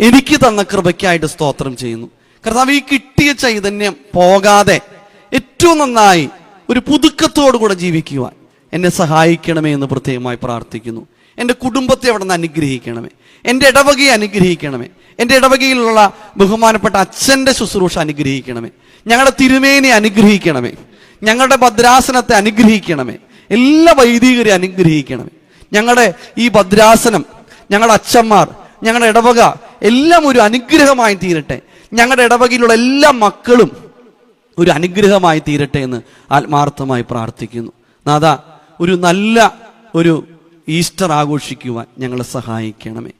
എനിക്ക് തന്ന കൃപയ്ക്കായിട്ട് സ്തോത്രം ചെയ്യുന്നു. കർത്താവ്, ഈ കിട്ടിയ ചൈതന്യം പോകാതെ ഏറ്റവും നന്നായി ഒരു പുതുക്കത്തോടുകൂടെ ജീവിക്കുവാൻ എന്നെ സഹായിക്കണമേ എന്ന് പ്രത്യേകമായി പ്രാർത്ഥിക്കുന്നു. എൻ്റെ കുടുംബത്തെ അവിടെ നിന്ന് അനുഗ്രഹിക്കണമേ, എൻ്റെ ഇടവകയെ അനുഗ്രഹിക്കണമേ, എൻ്റെ ഇടവകയിലുള്ള ബഹുമാനപ്പെട്ട അച്ഛൻ്റെ ശുശ്രൂഷ അനുഗ്രഹിക്കണമേ, ഞങ്ങളുടെ തിരുമേനെ അനുഗ്രഹിക്കണമേ, ഞങ്ങളുടെ ഭദ്രാസനത്തെ അനുഗ്രഹിക്കണമേ, എല്ലാ വൈദികരെ അനുഗ്രഹിക്കണമേ. ഞങ്ങളുടെ ഈ ഭദ്രാസനം, ഞങ്ങളുടെ അച്ഛന്മാർ, ഞങ്ങളുടെ ഇടവക എല്ലാം ഒരു അനുഗ്രഹമായി തീരട്ടെ. ഞങ്ങളുടെ ഇടവകയിലുള്ള എല്ലാ മക്കളും ഒരു അനുഗ്രഹമായി തീരട്ടെ എന്ന് ആത്മാർത്ഥമായി പ്രാർത്ഥിക്കുന്നു. നാഥ, ഒരു നല്ല ഒരു ഈസ്റ്റർ ആഘോഷിക്കുവാൻ ഞങ്ങളെ സഹായിക്കണമേ.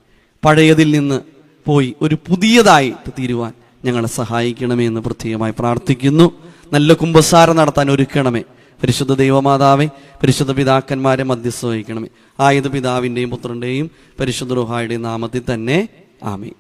പഴയതിൽ നിന്ന് പോയി ഒരു പുതിയതായി തീരുവാൻ ഞങ്ങളെ സഹായിക്കണമേ എന്ന് പ്രത്യേകമായി പ്രാർത്ഥിക്കുന്നു. നല്ല കുമ്പസാരം നടത്താൻ ഒരുക്കണമേ. പരിശുദ്ധ ദൈവമാതാവേ, പരിശുദ്ധ പിതാക്കന്മാരെ മധ്യസ്ഥ വഹിക്കണമേ. ആയത് പിതാവിൻ്റെയും പുത്രൻ്റെയും പരിശുദ്ധ റൂഹായുടെയും നാമത്തിൽ തന്നെ ആമേൻ.